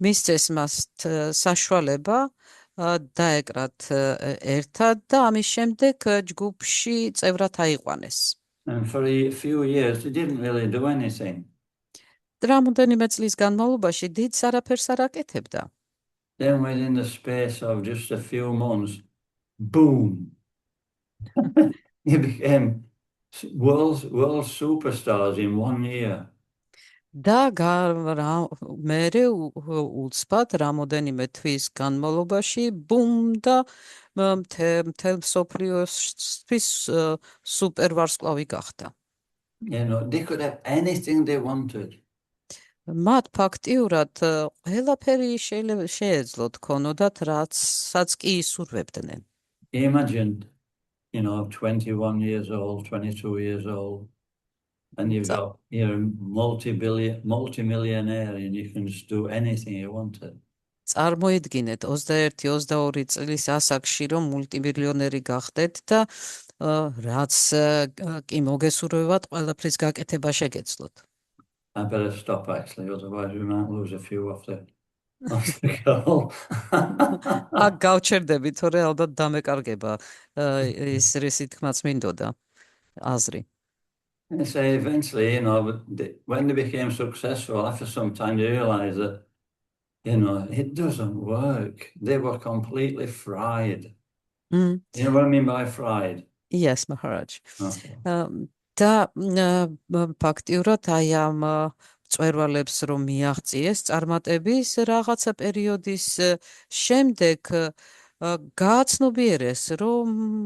მისცეს მას საშუალება დაეკრათ ერთად და ამის შემდეგ ჯგუფში წევრად აიყვანეს. And for a few years, he didn't really do anything. რამდენიმე წლის განმავლობაში დიდს არაფერს არ აკეთებდა. Then within the space of just a few months, boom! He became world superstars in 1 year. და მერე უცბად რამოდენიმე თვის განმავლობაში ბუმ და მთელ მსოფლიოსთვის სუპერვარსკვლავი გახდა. You know, they could have anything they wanted. მათ ფაქტიურად ყველაფერი შეეძლოთ ქონოდათ, რასაც კი ისურვებდნენ. Imagine, you know, 21 years old, 22 years old, and you're a multi-millionaire, and you can just do anything you wanted. წარმოიდგინეთ 21-22 წლის ასაკში რომ მულტიმილიონერი გახდეთ და რაც კი მოგესურვებათ, ყველაფრის გაკეთება შეგეძლოთ. I better stop actually, otherwise we might lose a few off the call. გავჩერდები, თორე ალბათ დამეკარგება ის რისი თქმაც მინდოდა აზრი. And so eventually, you know, when they became successful, after some time they realized that, you know, it doesn't work. They were completely fried. You know what I mean by fried? Yes, Maharaj. Okay. და ფაქტიურად აი ამ წვერვალებს რომ მიაღწიეს წარმატების რაღაცა პერიოდის შემდეგ გააცნობიერეს რომ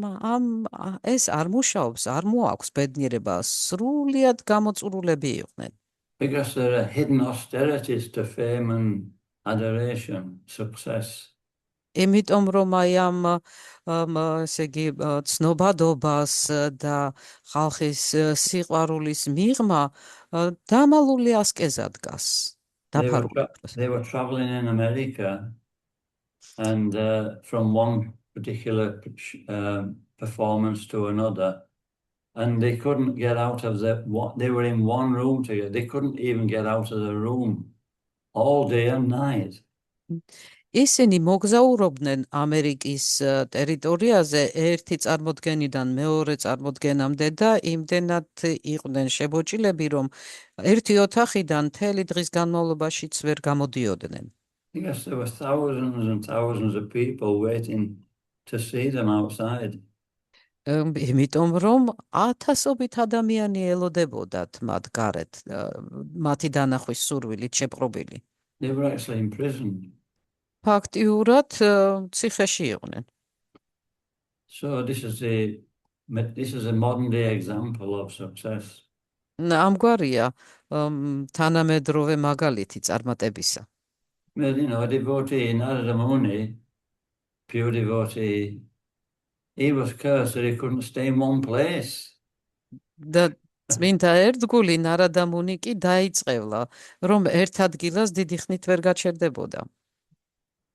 ეს არ მუშაობს, არ მოაქვს ბედნიერება, სრულიად გამოწურულები იყვნენ. Because there are hidden austerities to fame and adoration, success. იმიტომ რომ აი ამ ესე იგი ცნობადობას და ხალხის სიყვარულის მიღმა დამალული ასკეზა დგას. They were traveling in America, and from one particular performance to another, and they couldn't get out of they were in one room together. They couldn't even get out of the room all day and night. ისინი მოგზაურობდნენ ამერიკის ტერიტორიაზე ერთი წარმოდგენიდან მეორე წარმოდგენამდე და იმდენად იყვნენ შებოჭილები, რომ ერთი ოთახიდან მთელი დღის განმავლობაშიც ვერ გამოდიოდნენ. Yes, there were thousands and thousands of people waiting to see them outside. იმიტომ რომ ათასობით ადამიანი ელოდებოდათ მათ გარეთ, მათი დანახვის სურვილით შეპყრობილი. They were actually imprisoned. ფაქტიურად ციხეში იყვნენ. So this is a modern day example of success. ამგვარია თანამედროვე მაგალითი წარმატებისა. Well, you know, a devotee, Narada Muni, pure devotee, he was cursed that he couldn't stay in one place. და წმინდა ერთგული ნარადა მუნი კი დაიწყევლა, რომ ერთ ადგილას დიდი ხნით ვერ გაჩერდებოდა.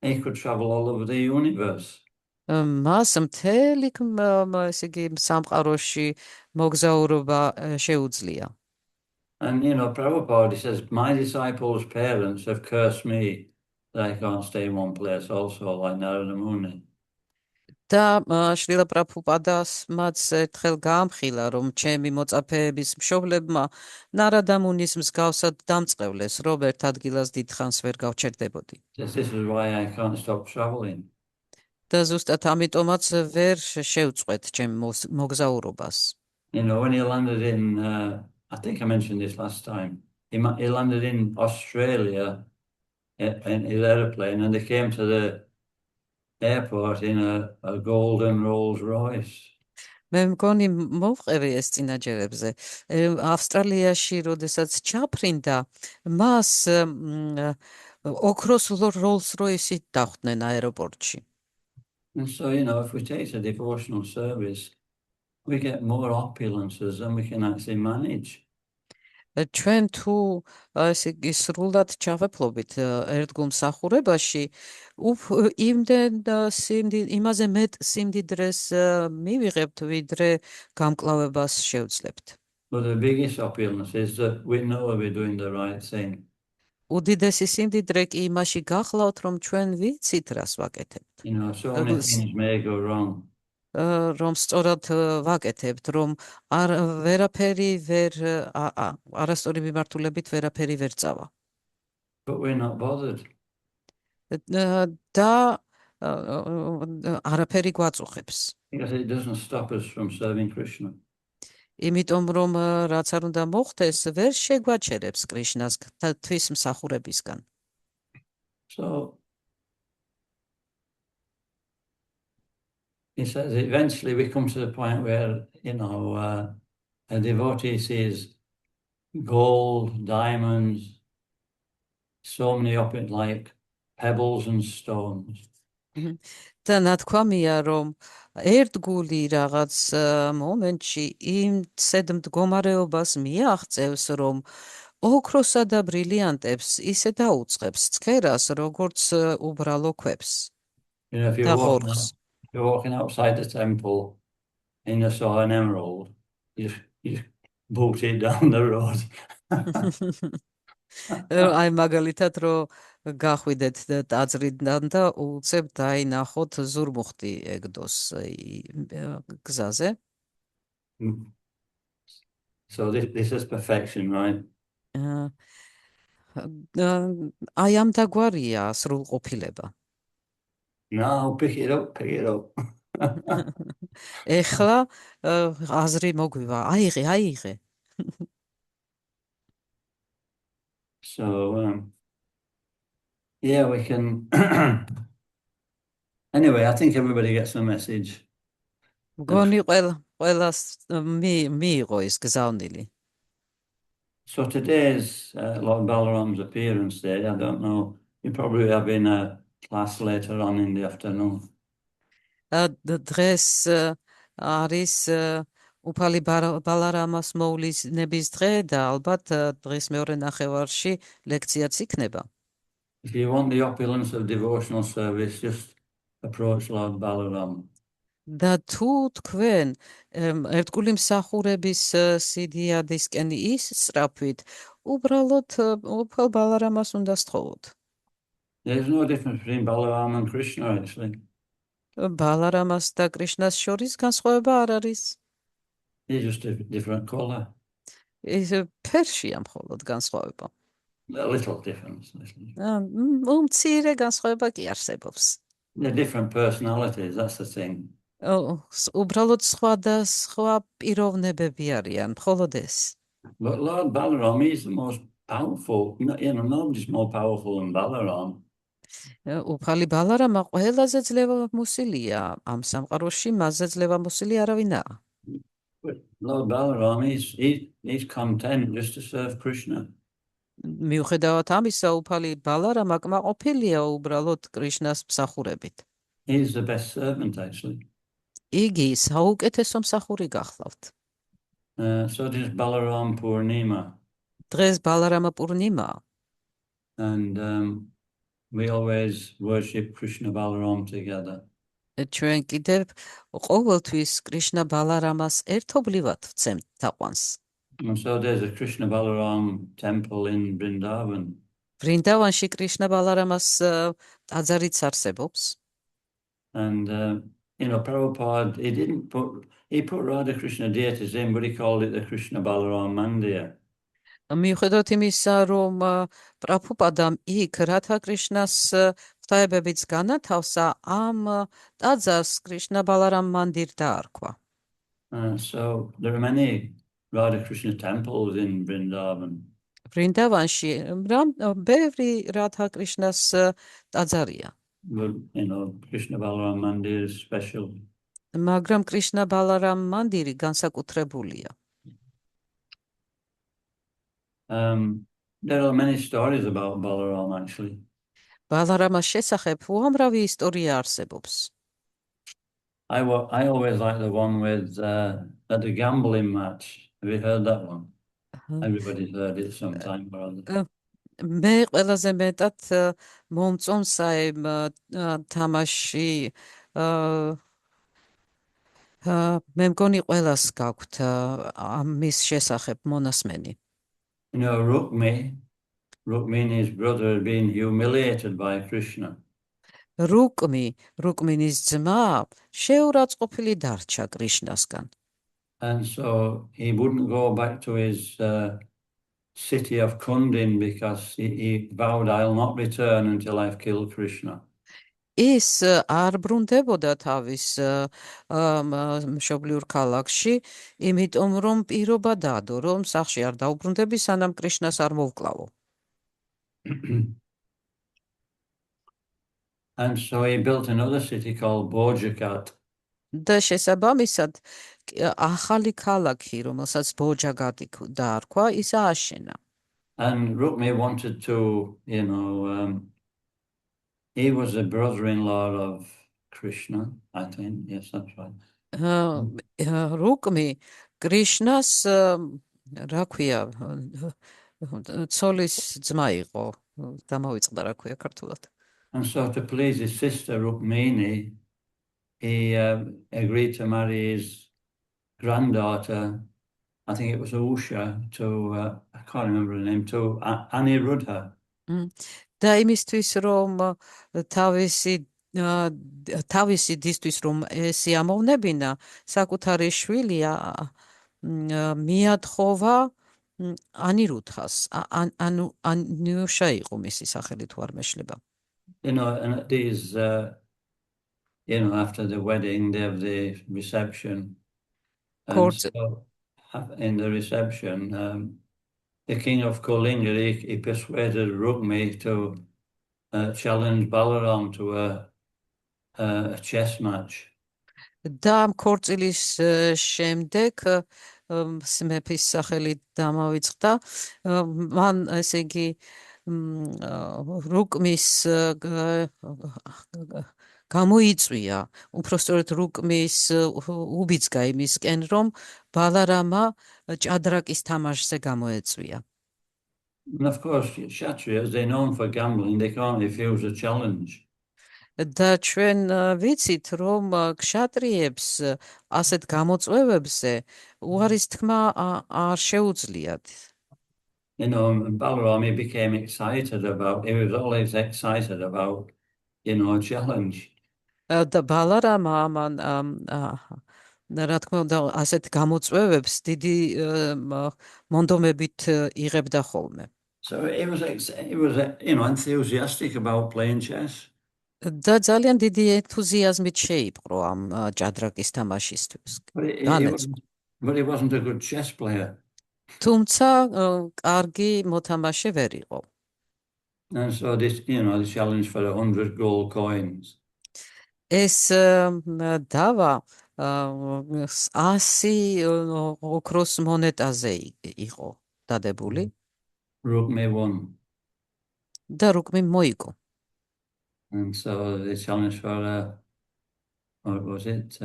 He could travel all over the universe. მას მთელი ესე იგი სამყაროში მოგზაურობა შეუძლია. And, you know, Prabhupada, he says, my disciples' parents have cursed me that I can't stay in one place also, like Narada Muni. და შრილა პრაბჰუპადას მას ერთხელ გაამხილა, რომ ჩემი მოწაფეების მშობლებმა ნარადა მუნის მსგავსად დამწყევლეს, რომ ერთ ადგილას დიდხანს ვერ გავჩერდებოდი. Says, this is why I can't stop traveling. და ზუსტად ამიტომაც ვერ შევწყვეთ ჩემ მოგზაურობას. You know, when he landed in, I think I mentioned this last time, he landed in Australia in his airplane, and they came to the airport in a golden Rolls Royce. მე მგონი მოვყევი ეს წინაჯერებზე. ავსტრალიაში, როდესაც ჩაფრინდა, მას ოქროს Rolls Royce-ით დახვდნენ აეროპორტში. And so, you know, if we take a devotional service, we get more opulences than we can actually manage. ჩვენ თუ ესე იგი სრულად ჩავეფლობით ერთგულ მსახურებაში, იმაზე მეტ სიმდიდრეს მივიღებთ, ვიდრე გამკლავებას შევძლებთ. But the biggest opulence is that we know we're doing the right thing. უდიდესი სიმდიდრე კი იმაში გახლავთ, რომ ჩვენ ვიცით რას ვაკეთებთ. You know, so many things may go wrong. რომ სწორად ვაკეთებთ, რომ ვერაფერი არასწორი მიმართულებით ვერაფერი ვერ წავა. But we're not bothered. და არაფერი გვაწუხებს. Because it doesn't stop us from serving Krishna. იმიტომ რომ რაც არ უნდა მოხდეს, ვერ შეგვაჩერებს კრიშნას თვის მსახურებისგან. So he says eventually we come to the point where, you know, a devotee sees gold, diamonds, so many of it like pebbles and stones. და ნათქვამია, რომ ერთგული რაღაც მომენტში იმ ცედ მდგომარეობას მიაღწევს, რომ ოქროსა და ბრილიანტებს ისე დაუწყებს ცქერას, როგორც უბრალო ქვებს. You know, if you're walking outside the temple and you saw an emerald, you just boot it down the road. აი მაგალითად რომ გახვიდეთ ტაძრიდან და უცებ დაინახოთ ზურმუხტი ეგდოს გზაზე. So this is perfection, right? აი ამ დაგვარია სრულყოფილება. Now pick it up. ეხლა აზრი მოგვივა, აიღე. So, yeah, we can. Anyway, I think everybody gets the message. მგონი ყველას მიიღო ეს გზავნილი. So today's Lord Balaram's appearance day, I don't know, you probably have in a class later on in the afternoon. დღეს არის უფალი ბალარამას მოვლის ნების დღე და ალბათ დღის მეორე ნახევარში ლექციაც იქნება. If you want the opulence of devotional service, just approach Lord Balaram. და თუ თქვენ ერთგული მსახურების სიდიადისკენ ისწრაფვით, უბრალოდ უფალ ბალარამას უნდა სთხოვოთ. There's no difference between Balaram and Krishna, actually. ბალარამას და კრიშნას შორის განსხვავება არ არის. They're just a different colour. ის ფერშია მხოლოდ განსხვავება. A little difference. უმცირე განსხვავება კი არსებობს. They're different personalities, that's the thing. უბრალოდ სხვა პიროვნებები არიან, მხოლოდ ეს. But Lord Balaram, he's the most powerful. Nobody's more powerful than Balaram. უფალი ბალარამა ყველაზე ძლევამოსილია ამ სამყაროში, მასზე ძლევამოსილი არავინაა. But Lord Balaram, he's content just to serve Krishna. მიუხედავად ამისა, უფალი ბალარამა კმაყოფილია უბრალოდ კრიშნას მსახურებით. He's the best servant, actually. იგი საუკეთესო მსახური გახლავთ. So does Balaram Purnima. დღეს ბალარამა პურნიმაა. And we always worship Krishna Balaram together. ჩვენ კიდევ ყოველთვის კრიშნა ბალარამას ერთობლივად ვცემთ თაყვანს. And so there's a Krishna Balaram temple in Vrindavan. ვრინდავანში კრიშნა ბალარამას ტაძარიც არსებობს. And Prabhupada, he put Radha Krishna deities in, but he called it the Krishna Balaram Mandir. მიუხედავად იმისა, რომ პრაბჰუპადამ იქ რათა კრიშნას ღვთაებებიც განათავსა, ამ ტაძარს კრიშნა ბალარამ მანდირ დაარქვა. So there are many Radha Krishna temples in Vrindavan. ვრინდავანში ბევრი რათა კრიშნას ტაძარია. But, Krishna Balaram Mandir is special. მაგრამ კრიშნა ბალარამ მანდირი განსაკუთრებულია. There are many stories about Balaram, actually. ბალარამას შესახებ უამრავი ისტორია არსებობს. I always like the one with at the gambling match. Have you heard that one? Everybody's heard it sometime or other. მე ყველაზე მეტად მომწონს აი თამაში მე მგონი ყველას გაქვთ ამის შესახებ მონასმენი. Rukmini's brother had been humiliated by Krishna. რუკმინის ძმა შეურაცხყოფილი დარჩა კრიშნასგან. And so he wouldn't go back to his city of Kundin because he vowed, I'll not return until I've killed Krishna. ის არ ბრუნდებოდა თავის მშობლიურ ქალაქში, იმიტომ რომ პირობა დადო, რომ სახლში არ დაუბრუნდები, სანამ კრიშნას არ მოვკლავო. And so he built another city called Bojagat. და შესაბამისად ახალი ქალაქი, რომელსაც ბოჯაგატი დაარქვა, ის ააშენა. And Rukmi wanted to, he was the brother-in-law of Krishna, I think. Yes, that's right. რუკმი კრიშნას რა ქვია, ცოლის ძმა იყო, დამოვიწყდა რა ქვია ქართულად. And so to please his sister Rukmini, he agreed to marry his granddaughter, I think it was Usha, to, I can't remember her name, to Aniruddha. და იმისთვის რომ თავისი დისთვის რომ ესი ამოვნებინა, საკუთარი შვილი მიათხოვა ანირუდჰას. ანიუშა იყო მისი სახელი თუ არ მეშლება. And at these, after the wedding, they have the reception. And so in the reception, the king of Kalinga, he persuaded Rukmi to challenge Balaram to a chess match. და ქორწილის შემდეგ მეფის სახელი დამავიწყდა. მან ესე იგი რუკმის გამოიწვია, უпростоრად რუკმის უბიძგა იმისკენ, რომ ბალარამა ჭადრაკის თამაშზე გამოეწვია. And of course, Kshatriyas, they're known for gambling, they can't refuse a challenge. და ჩვენ ვიცით, რომ ქშატრიებს ასეთ გამოწვევებზე უარის თქმა არ შეუძლიათ. You know, and Balaram, he became excited about, he was always excited about, a challenge. და ბალარამა ამან რა თქმა უნდა ასეთ გამოწვევებს დიდი მონდომებით იღებდა ხოლმე. So he was enthusiastic about playing chess. და ძალიან დიდი ენთუზიაზმით შეიპყრო ამ ჭადრაკის თამაშისთვის. But he wasn't a good chess player. თუმცა კარგი მოთამაშე ვერ იყო. And so this, the challenge for 100 gold coins. ეს დავა 100 ოქროს მონეტაზე იყო დადებული. Rukmi won. და რუკმი მოიგო. And so the challenge for, what was it,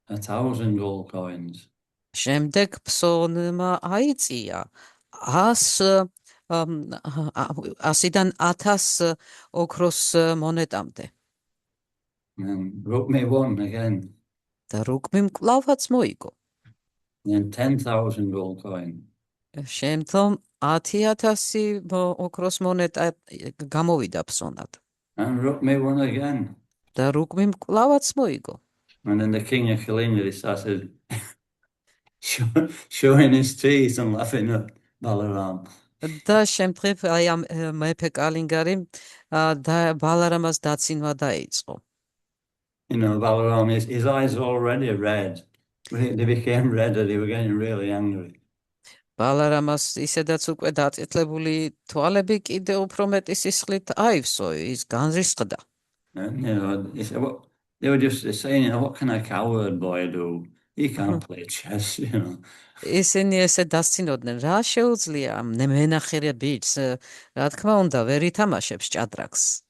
1,000 gold coins. შემდეგ ფსონმა აიწია 100-დან 1000 ოქროს მონეტამდე. And Rukmi won again. და რუკმიმ კვლავაც მოიგო. And 10,000 gold coins. შემდგომ 10,000 ოქროს მონეტა გამოვიდა ფსონად. And Rukmi won again. და რუკმიმ კვლავაც მოიგო. And then the king of Kalinga started showing his teeth and laughing at Balaram. და შემდგომ აი ამ მეფე კალინგარი და ბალარამას დაცინვა დაიწყო. Balaram, his eyes were already red. They became redder. They were getting really angry. ბალარამას ისედაც უკვე დაწითლებული თვალები კიდე უფრო მეტი სისხლით აივსო, ის განრისხდა. And, he said, they were just saying, what can a coward boy do? He can't play chess, ისინი ესე დასცინოდნენ, რა შეუძლია მენახერე ბიჭს, რა თქმა უნდა, ვერ ითამაშებს ჭადრაკს.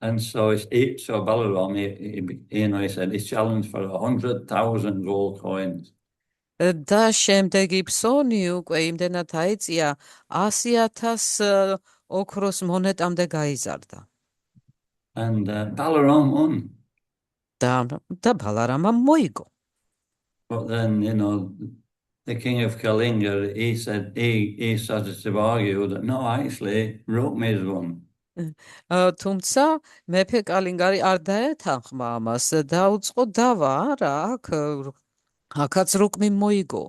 And so Balaram, he said, he's challenged for 100,000 gold coins. და შემდეგი ფსონი უკვე იმდენად აიწია 100,000 ოქროს მონეტამდე გაიზარდა. And Balaram won. და ბალარამამ მოიგო. But then, the king of Kalinga, he said, he started to argue that, no, actually, Rukmi's won. თუმცა მეფე კალინგარი არ დაეთანხმა ამას, დაუწყო დავა, არა, აქაც რუკმი მოიგო.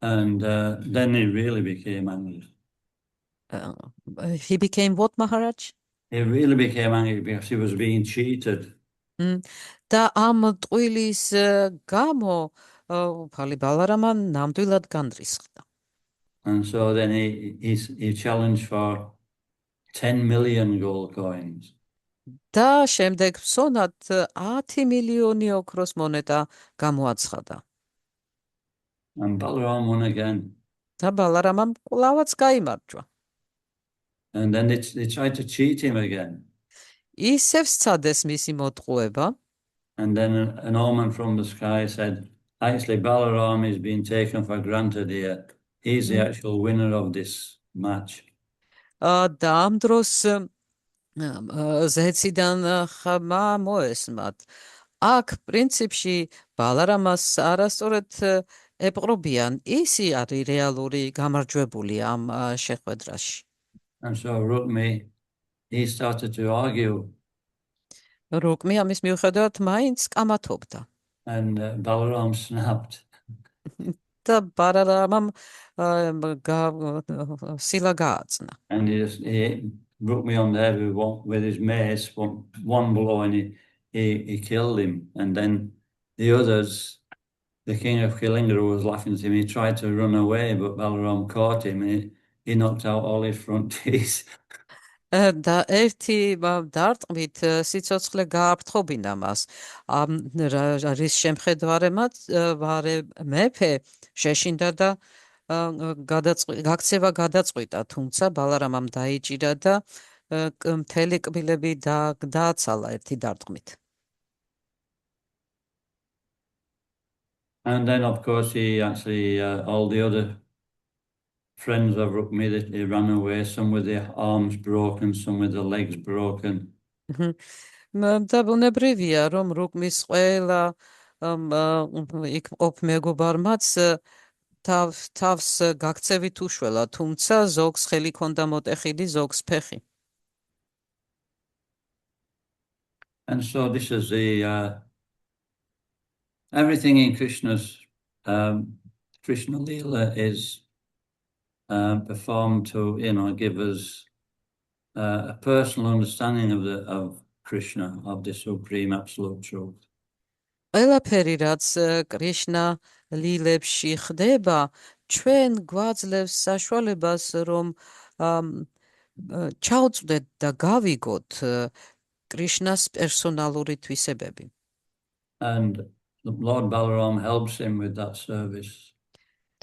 And then he really became angry. He became what, Maharaj? He really became angry because he was being cheated. და ამ ტყუილის გამო უფალი ბალარამა ნამდვილად განრისხდა. And so then he challenged for 10 million gold coins. და შემდეგ ფსონად 10 მილიონი ოქროს მონეტა გამოაცხადა. And Balaram won again. და ბალარამამ კვლავაც გაიმარჯვა. And then they tried to cheat him again. ისევ სცადეს მისი მოტყუება. And then an omen from the sky said, actually, Balaram is being taken for granted here. He's the actual winner of this match. და ამ დროს ზეციდან ხმა მოესმათ. აქ პრინციპში ბალარამას არასწორად ეპყრობიან, ისი არის რეალური გამარჯვებული ამ შეხვედრაში. And so Rukmi, he started to argue. რუკმი ამის მიუხედავად მაინც კამათობდა. And Balaram snapped. და ბალარამამ სილა გააწნა. And he Rukmi on the head with his mace, one blow, and he killed him. And then the others, the king of Kalinga was laughing at him. He tried to run away, but Balaram caught him and he knocked out all his front teeth. და ერთი დარტყმით სიცოცხლე გააფრთხობინა მას. რის შემხედარემაც მეფე შეშინდა და გაქცევა გადაწყვიტა, თუმცა ბალარამამ დაიჭირა და მთელი კბილები დააცალა ერთი დარტყმით. And then, of course, he actually, all the other friends of Rukmi, they ran away, some with their arms broken, some with their legs broken. და ბუნებრივია, რომ რუკმის ყველა იქ ყოფ მეგობარმაც თავს გაქცევით უშველა, თუმცა ზოგს ხელი ქონდა მოტეხილი, ზოგს ფეხი. And so this is the everything in Krishna's Krishna Leela is performed to, give us a personal understanding of Krishna, of the supreme absolute truth. ყველაფერი, რაც კრიშნა ლილებში ხდება, ჩვენ გვაძლევს საშუალებას, რომ ჩავწვდეთ და გავიგოთ კრიშნას პერსონალური თვისებები. And Lord Balaram helps him with that service.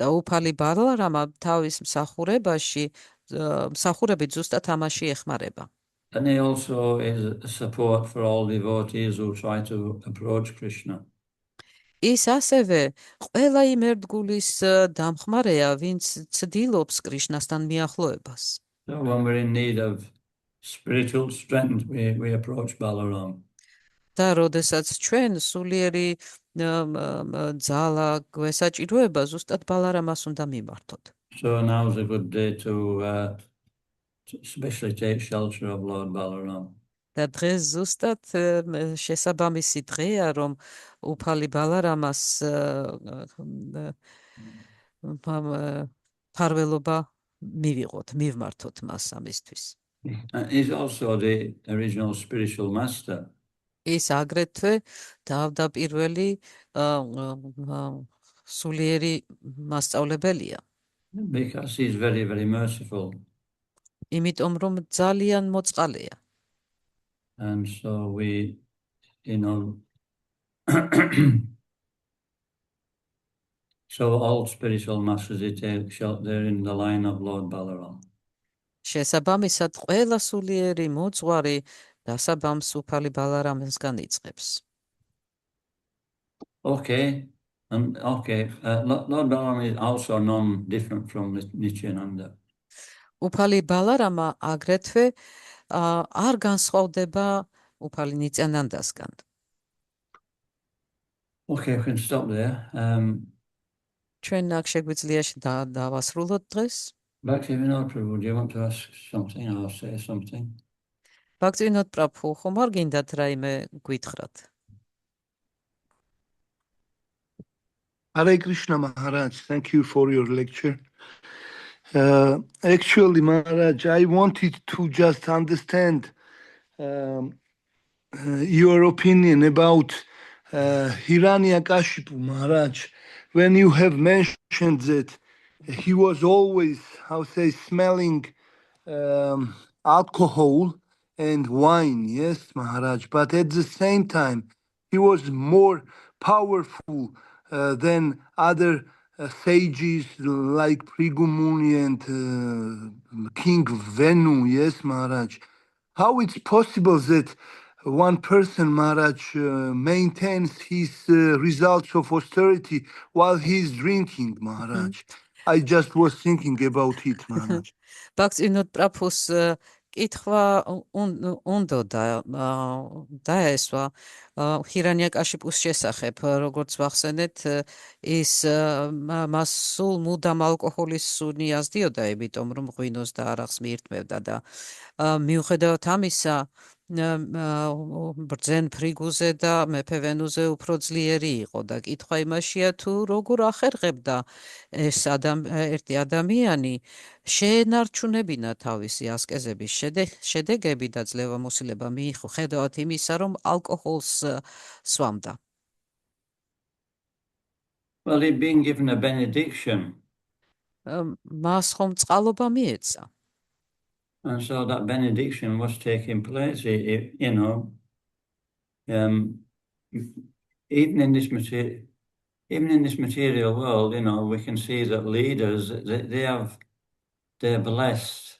და უფალი ბალარამა თავის მსახურებით ზუსტად ამაში ეხმარება. And he also is a support for all devotees who try to approach Krishna. ის ასევე ყველა იმ ერთგულის დამხმარეა, ვინც ცდილობს კრიშნასთან მიახლოებას. So when we're in need of spiritual strength, we approach Balaram. და როდესაც ჩვენ სულიერი ძალა გვესაჭიროება, ზუსტად ბალარამას უნდა მიმართოთ. So now is a good day to especially take shelter of Lord Balaram. და დღეს ზუსტად შესაბამისი დღეა, რომ უფალი ბალარამას ფარველობა მივიღოთ, მივმართოთ მას ამისთვის. He's also the original spiritual master. ის აგრეთვე თავდაპირველი სულიერი მასწავლებელია. Because he's very, very merciful. იმიტომ რომ ძალიან მოწყალეა. And so we, so all spiritual masters, they take shelter, they're in the line of Lord Balaram. შესაბამისად, ყველა სულიერი მოძღვარი დასაბამს უფალი ბალარამისგან იწყებს. Okay. And Lord Balaram is also non-different from Nityananda. უფალი ბალარამა აგრეთვე არ განსხვავდება უფალი ნიციანანდასგან. Okay, we can stop there. ჩვენ აქ შეგვიძლია დავასრულოთ დღეს. Bhaktivinoda Prabhu, do you want to ask something or say something? ბაქცევინოდ პრაბჰუ, ხომ არ გინდათ რაიმე გვითხრათ? Hare Krishna Maharaj, thank you for your lecture. Actually, Maharaj, I wanted to just understand your opinion about Hiranyakashipu, Maharaj. When you have mentioned that he was always, smelling alcohol and wine, yes, Maharaj, but at the same time, he was more powerful than other sages like Prigu Muni and King Venu, yes, Maharaj. How it's possible that one person, Maharaj, maintains his results of austerity while he's drinking, Maharaj? I just was thinking about it, Maharaj. ბაქცევინოდ პრაბჰუს კითხვა უნდა დაესვა ჰირანიაკაშიპუს შესახებ, როგორც ვახსენეთ, ის მას სულ მუდამ ალკოჰოლის სუნი აზდიოდა, იმიტომ რომ ღვინოს და არახს მიირთმევდა და მიუხედავად ამისა, ბრძენ ფრიგუზე და მეფე ვენუზე უფრო ძლიერი იყო და კითხვა იმაშია თუ როგორ ახერხებდა ეს ერთი ადამიანი შეენარჩუნებინა თავისი ასკეზების შედეგები და ძლევამოსილება მიიღო ხედავად იმისა, რომ αλკოჰოლს სვამდა. Well, he'd been given a benediction. მას ხომ წყალობა მიეცა. And so that benediction was taking place, even in this material world, we can see that leaders, they're blessed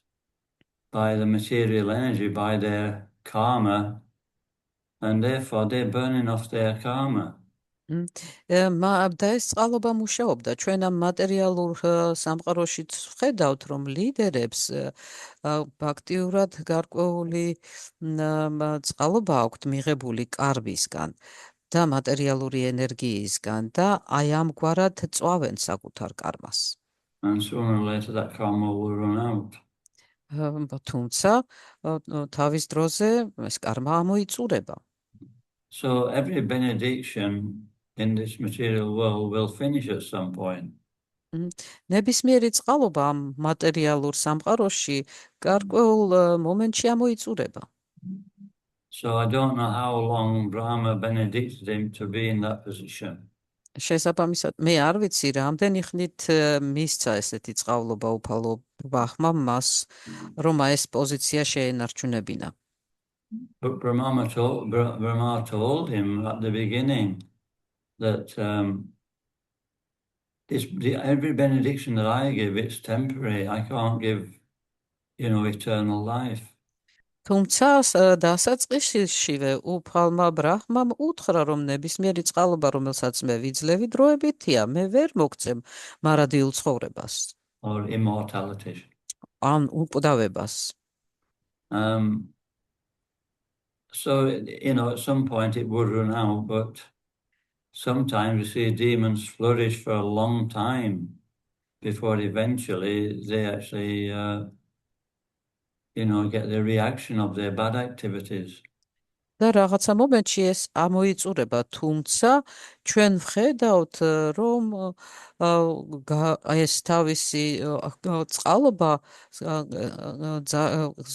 by the material energy, by their karma, and therefore they're burning off their karma. და ეს წყალობა მუშაობდა. ჩვენ ამ მატერიალურ სამყაროში ვხედავთ, რომ ლიდერებს ფაქტიურად გარკვეული წყალობა აქვთ მიღებული კარმისგან და მატერიალური ენერგიისგან და აი ამგვარად წვავენ საკუთარ კარმას. And sooner or later that karma will run out. თუმცა თავის დროზე ეს კარმა ამოიწურება. So every benediction in this material world will finish at some point. ნებისმიერი წყალობა ამ მატერიალურ სამყაროში გარკვეულ მომენტში ამოიწურება. So I don't know how long Brahma benedicted him to be in that position. შესაბამისად, მე არ ვიცი რამდენი ხნით მისცა ესეთი წყალობა უფალო ბრაჰმამ მას, რომ ეს პოზიცია შეენარჩუნებინა. But Brahma told him at the beginning that every benediction that I give, it's temporary. I can't give, eternal life. თუმცა დასაწყისშივე უფალმა ბრაჰმამ უთხრა, რომ ნებისმიერი წყალობა, რომელსაც მე ვიძლევი, დროებითია, მე ვერ მოგწევ მარადიულ ცხოვრებას. Or immortality. ან უკვდავებას. So, at some point it would run out, but sometimes you see demons flourish for a long time before eventually they actually, get the reaction of their bad activities. და რაღაცა მომენტში ეს ამოიწურება, თუმცა ჩვენ ვხედავთ, რომ ეს თავისი წყალობა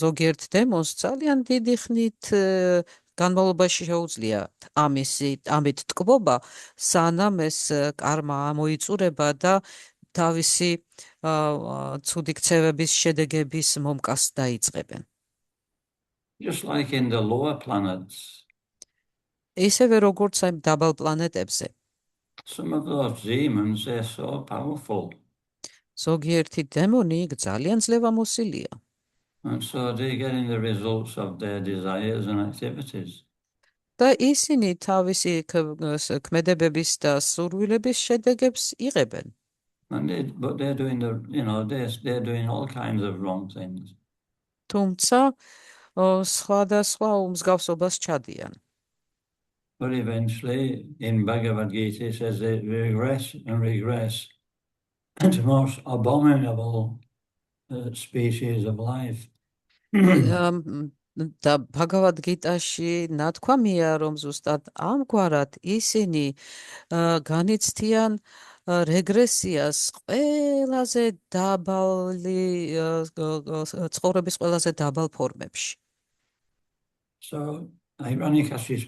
ზოგიერთ დემონს ძალიან დიდი ხნით განმავლობაში შეუძლია ამით ტკბობა, სანამ ეს კარმა ამოიწურება და თავისი ცუდი ქცევების შედეგების მომკას დაიწყებენ. Just like in the lower planets. ისევე როგორც აი დაბალ პლანეტებზე. Some of those demons, they're so powerful. ზოგიერთი დემონი ძალიან ძლევამოსილია. And so they're getting the results of their desires and activities. და ისინი თავისი ქმედებების და სურვილების შედეგებს იღებენ. But they're doing they're doing all kinds of wrong things. თუმცა სხვადასხვა უმსგავსობას ჩადიან. But eventually, in Bhagavad Gita, it says they regress and regress into most abominable species of life. და Bhagavad Gita-ში ნათქვამია, რომ ზუსტად ამგვარად ისინი განიცდიან რეგრესიას ყველაზე დაბალი ცხოვრების ყველაზე დაბალ ფორმებში. So Hiranyakashi's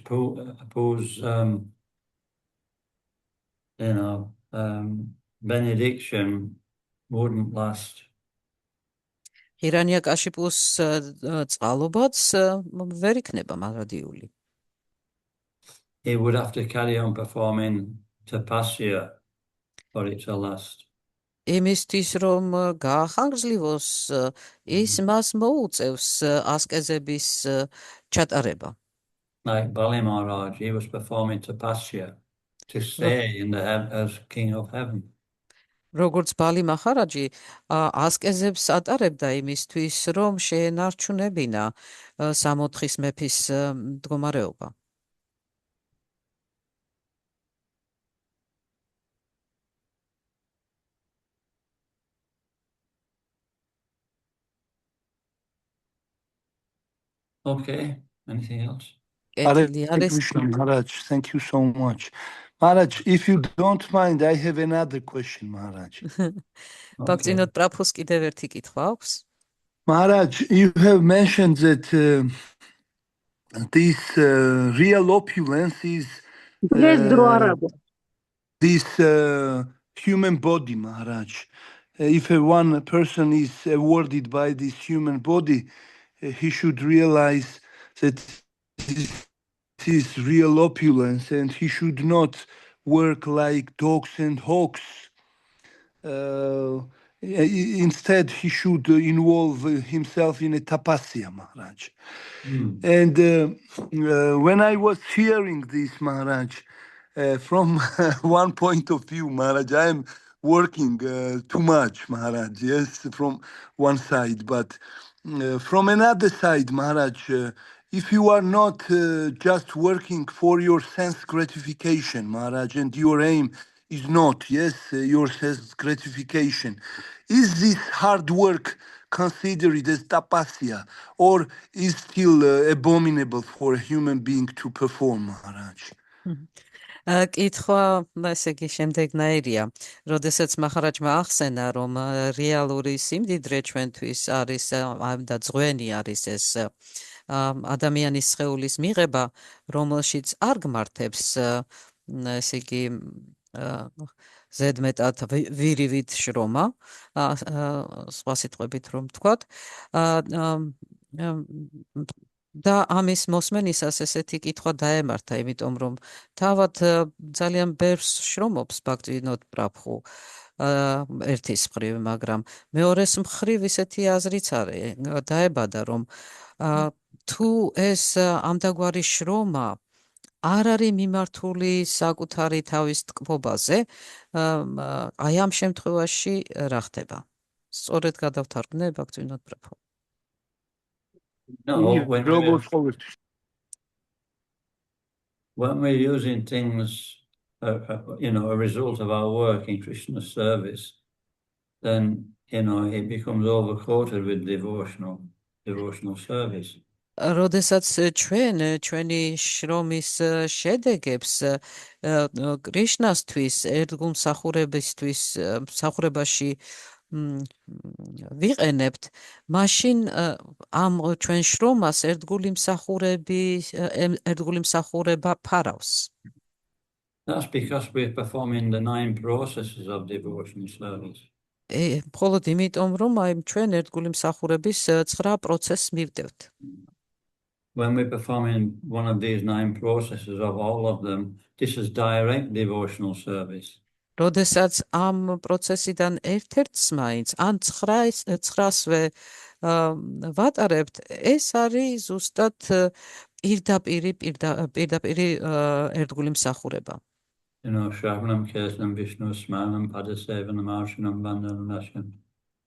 benediction wouldn't last. ჰირანიაკაშიპუს წყალობაც ვერ იქნება მარადიული. He would have to carry on performing tapasya for it to last. იმისთვის რომ გაახანგრძლივოს, ის მას მოუწევს ასკეზების ჩატარება. Like Bali Maharaj, he was performing tapasya to stay in as king of heaven. როგორც ბალი მაჰარაჯი ასკეზებს ატარებდა იმისთვის, რომ შეენარჩუნებინა სამოთხის მეფის მდგომარეობა. Okay, anything else? Maharaj, thank you so much. Maharaj, if you don't mind, I have another question, Maharaj. Bhaktivinoda Prabhu's კიდევ ერთი კითხვა აქვს. Maharaj, you have mentioned that this real opulence is this human body, Maharaj. If one person is awarded by this human body, he should realize that this is real opulence and he should not work like dogs and hawks. Instead, he should involve himself in a tapasya, Maharaj. And when I was hearing this, Maharaj, from one point of view, Maharaj, I am working too much, Maharaj, yes, from one side. But from another side, Maharaj, if you are not just working for your sense gratification, Maharaj, and your aim is not, yes, your sense gratification, is this hard work considered as tapasya, or is still abominable for a human being to perform, Maharaj? კითხვა ესე იგი შემდეგნაირია. როდესაც მაჰარაჯმა ახსენა, რომ რეალური სიმდიდრე ჩვენთვის არის და ძღვენი არის ეს ადამიანის სხეულის მიღება, რომელშიც არ გმართებს ესე იგი ზედმეტად ვირივით შრომა, სხვა სიტყვებით რომ ვთქვათ, და ამის მოსმენისას ესეთი კითხვა დაემართა, იმიტომ რომ თავად ძალიან ბევრს შრომობს ბაქტივინოდ პრაბჰუ ერთის მხრივ, მაგრამ მეორეს მხრივ ისეთი აზრიც არის, დაებადა, რომ თუ ეს ამდაგვარი შრომა არ არის მიმართული საკუთარი თავის ტკბობაზე, აი ამ შემთხვევაში რა ხდება? სწორედ გადავთარგმნე ბაქტივინოდ პრაბჰუ. No, when we're using things, a result of our work in Krishna's service, then, it becomes overcoated with devotional service. როდესაც ჩვენი შრომის შედეგებს კრიშნასთვის, ერთგულმსახურებისთვის, მსახურებაში ვიყენებთ, მაშინ ამ ჩვენ შრომას ერთგული მსახურება ფარავს. That's because we're performing the 9 processes of devotional service. მხოლოდ იმიტომ, რომ აი ჩვენ ერთგული მსახურების 9 პროცესს მივდევთ. When we're performing one of these 9 processes of all of them, this is direct devotional service. როდესაც ამ პროცესიდან ერთ-ერთს მაინც ან 9-ს ვატარებთ, ეს არის ზუსტად პირდაპირი ერთგული მსახურება. Shravanam Kirtanam Vishnu Smaranam Padasevanam Arshanam Vandanam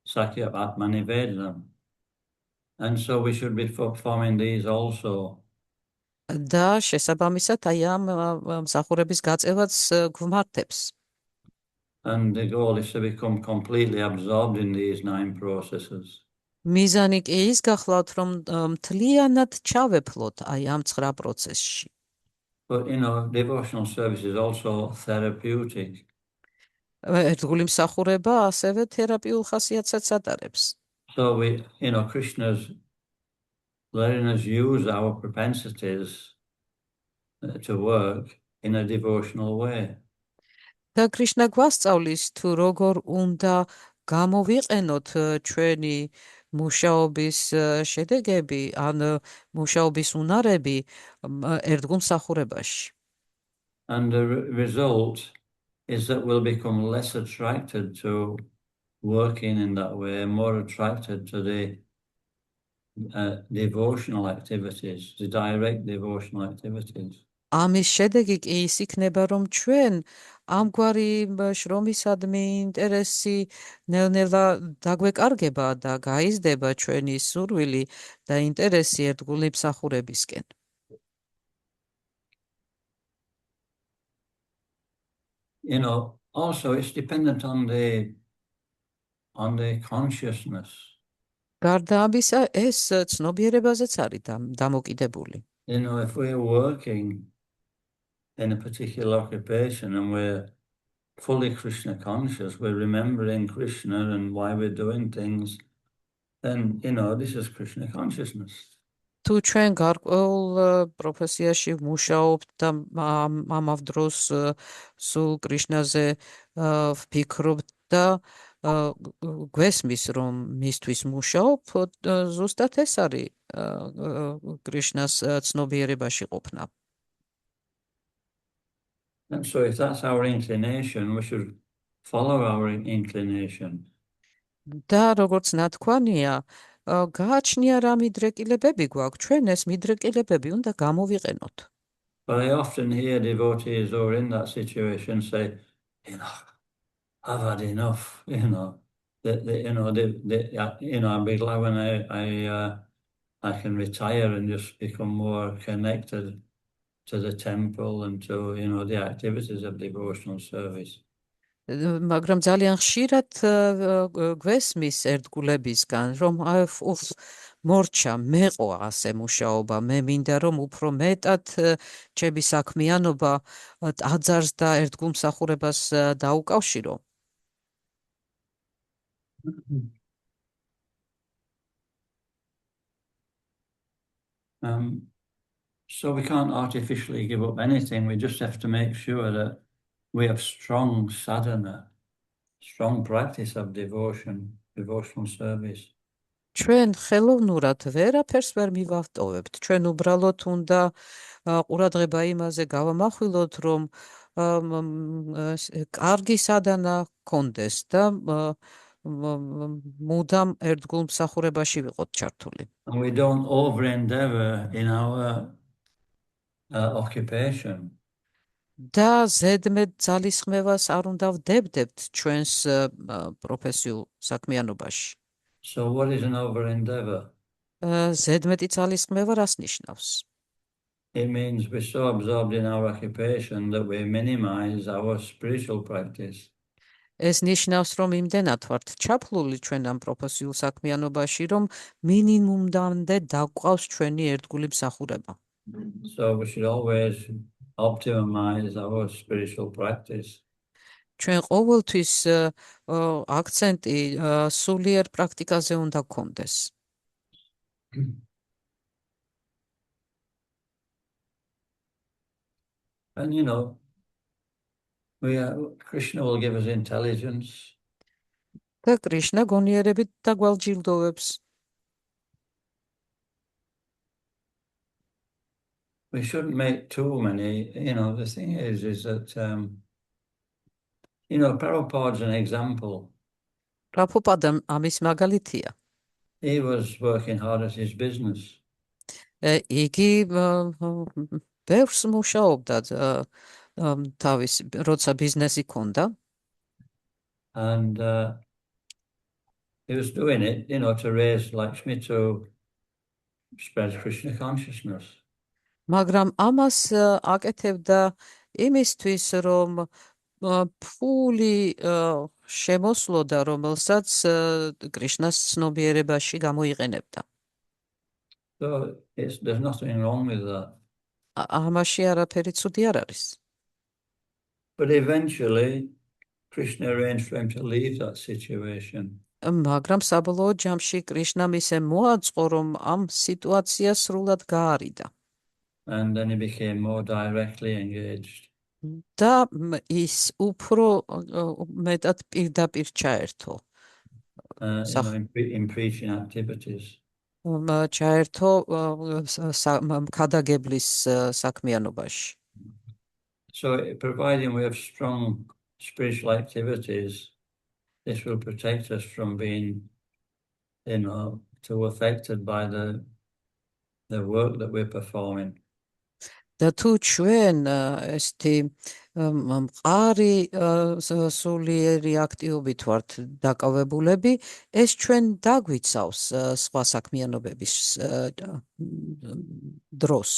Sakya Atmanivedanam. And so we should be performing these also. და შესაბამისად აი ამ მსახურების გაწევაც გვმართებს. And the goal is to become completely absorbed in these 9 processes. მიზანი კი ის გახლავთ, რომ მთლიანად ჩავეფლოთ აი ამ 9 პროცესში. But, devotional service is also therapeutic. ერთგული მსახურება ასევე თერაპიულ ხასიათსაც ატარებს. So Krishna's letting us use our propensities to work in a devotional way. და კრიშნა გვასწავლის თუ როგორ უნდა გამოვიყენოთ ჩვენი მუშაობის შედეგები, ან მუშაობის უნარები ერთგულ მსახურებაში. And the result is that we'll become less attracted to working in that way, more attracted to the devotional activities, the direct devotional activities. ამის შედეგი კი ის იქნება, რომ ჩვენ ამგვარი შრომისადმი ინტერესი ნელ-ნელა დაგვეკარგება და გაიზრდება ჩვენი სურვილი და ინტერესი ერთგული მსახურებისკენ. Also it's dependent on the consciousness. გარდა ამისა, ეს ცნობიერებაზეც არის დამოკიდებული. If we're working in a particular occupation and we're fully Krishna conscious, we're remembering Krishna and why we're doing things, then, this is Krishna consciousness. თუ ჩვენ გარკვეულ პროფესიაში ვმუშაობთ და ამავ დროს სულ კრიშნაზე ვფიქრობთ და გვესმის, რომ მისთვის მუშაობ, ზუსტად ეს არის კრიშნას ცნობიერებაში ყოფნა. And so if that's our inclination, we should follow our inclination. და როგორც ნათქვამია, გააჩნია რა მიდრეკილებები გვაქვს, ჩვენ ეს მიდრეკილებები უნდა გამოვიყენოთ. But I often hear devotees who are in that situation say, I've had enough, I'd be glad when I can retire and just become more connected to the temple and to, the activities of devotional service. მაგრამ ძალიან ხშირად გვესმის ერთგულებისგან, რომ მორჩა, მეყო ასე მუშაობა, მე მინდა რომ უფრო მეტად ჩემი საქმიანობა აძარს და ერთგულმსახურებას დაუკავშირო. So we can't artificially give up anything. We just have to make sure that we have strong sadhana, strong practice of devotion, devotional service. ჩვენ ხელოვნურად ვერაფერს ვერ მივავტოვებთ. ჩვენ უბრალოდ უნდა ყურადღება იმაზე გავამახვილოთ, რომ კარგი სადანა გქონდეს და მუდამ ერთგულმსახურებაში ვიყოთ ჩართული. And we don't over endeavor in our occupation. და ზედმეტ ძალისხმევას არ უნდა ვდებდებთ ჩვენს პროფესიულ საქმიანობაში. So what is an over endeavor? ზედმეტი ძალისხმევა რას ნიშნავს? It means we're so absorbed in our occupation that we minimize our spiritual practice. ეს ნიშნავს, რომ იმდენად ვართ ჩაფლული ჩვენ ამ პროფესიულ საქმიანობაში, რომ მინიმუმდამდე დაგვყავს ჩვენი ერთგული მსახურება. So we should always optimize our spiritual practice. ჩვენ ყოველთვის აქცენტი სულიერ პრაქტიკაზე უნდა გქონდეს. And Krishna will give us intelligence. და კრიშნა გონიერებით დაგვალჯილდოვებს. We shouldn't make too many, the thing is that, Prabhupada's an example. პრაბჰუპადა ამის მაგალითია. He was working hard at his business. იგი ბევრს მუშაობდა თავის, როცა ბიზნესი ქონდა. And he was doing it, to raise Lakshmi, to spread Krishna consciousness. მაგრამ ამას აკეთებდა იმისთვის, რომ ფული შემოსვლოდა, რომელსაც კრიშნას ცნობიერებაში გამოიყენებდა. So there's nothing wrong with that. ამაში არაფერი ცუდი არ არის. But eventually, Krishna arranged for him to leave that situation. მაგრამ საბოლოო ჯამში კრიშნამ ისე მოაწყო, რომ ამ სიტუაციას სრულად გაარიდა. And then he became more directly engaged. და ის უფრო მეტად პირდაპირ ჩაერთო. In preaching activities. ჩაერთო ქადაგებლის საქმიანობაში. So providing we have strong spiritual activities, this will protect us from being, too affected by the work that we're performing. და თუ ჩვენ ესეთი მყარი სულიერი აქტივობით ვართ დაკავებულები, ეს ჩვენ დაგვიცავს სხვა საქმიანობების დროს.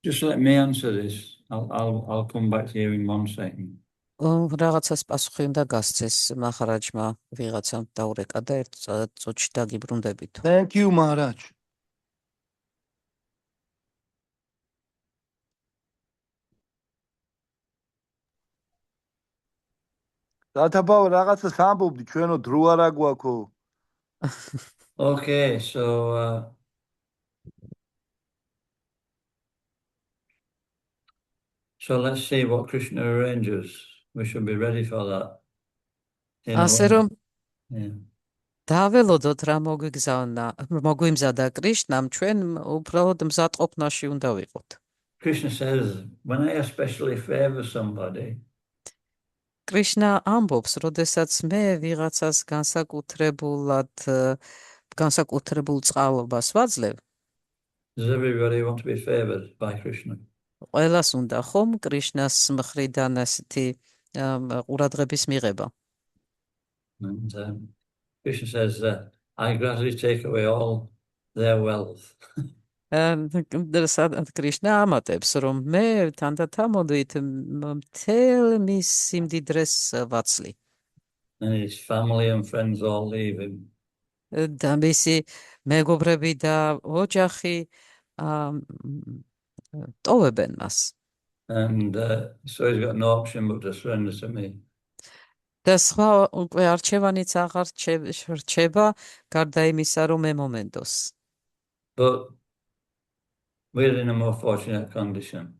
Just let me answer this. I'll come back to you in 1 second. რაღაცას პასუხი უნდა გასცეს მაჰარაჯმა, ვიღაცამ დაურეკა და ერთ წუთში დაგიბრუნდებით. Thank you, Maharaj. დათაბავ რაღაცას ამბობდი, ჩვენო დრო არა გვაქვს. Okay, so let's see what Krishna arranges. We should be ready for that. ასე რომ Yeah. დაველოდოთ რა მოგვიმზადა კრიშნამ, ჩვენ უბრალოდ მზადყოფნაში უნდა ვიყოთ. Krishna says, when I especially favor somebody, კრიშნა ამბობს, როდესაც მე ვიღაცას განსაკუთრებულ წყალობას ვაძლევ, does everybody want to be favored by Krishna? ყველას უნდა ხომ კრიშნას მხრიდან ასეთი ყურადღების მიღება. And Krishna says, I gladly take away all their wealth. კრიშნა ამატებს, რომ მე თანდათანობით მთელ მის სიმდიდრეს ვაცლი. And his family and friends all leave him. და მისი მეგობრები და ოჯახი ტოვებენ მას. And so he's got no option but to surrender to me. და სხვა უკვე არჩევანიც აღარ რჩება, გარდა იმისა, რომ მე მომენდოს. But we're in a more fortunate condition.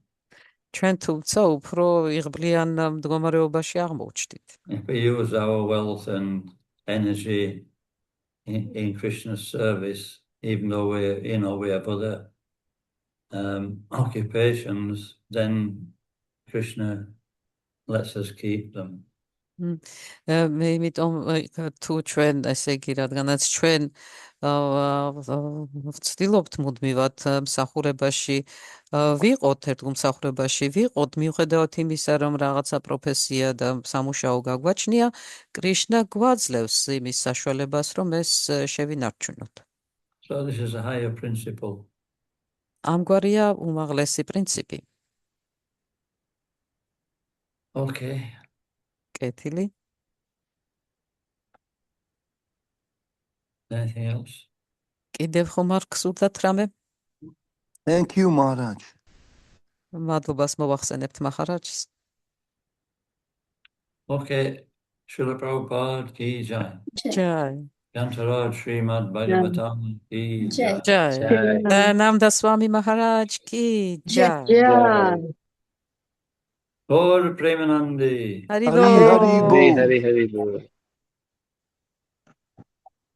ჩვენ თუმცა უფრო იღბლიან მდგომარეობაში აღმოჩნდით. If we use our wealth and energy in Krishna's service, even though we have other occupations, then Krishna lets us keep them. მე იმიტომ თუ ჩვენ ესე იგი რადგანაც ჩვენ ვცდილობთ მუდმივად მსახურებაში ვიყოთ, ერთგულმსახურებაში ვიყოთ, მიუხედავად იმისა, რომ რაღაცა პროფესია და სამუშაო გაგვაჩნია, კრიშნა გვაძლევს იმის საშუალებას, რომ ეს შევინარჩუნოთ. So this is a higher principle. ამგვარია უმაღლესი პრინციპი. Okay. კეთილი. Anything else? კიდევ ხომ არ გსურდათ რამე? Thank you, Maharaj. მადლობას მოვახსენებთ მაჰარაჯს. Okay. Srila Prabhupada ki jai. ჯაი. Yantaraj Srimad Bhagavatam ki jai. ჯაი. ნამდა სვამი მაჰარაჯ კი ჯაი. Gaur Premanandi. ჰარი Hari Hari ბოლ. Bol. Hari Bol.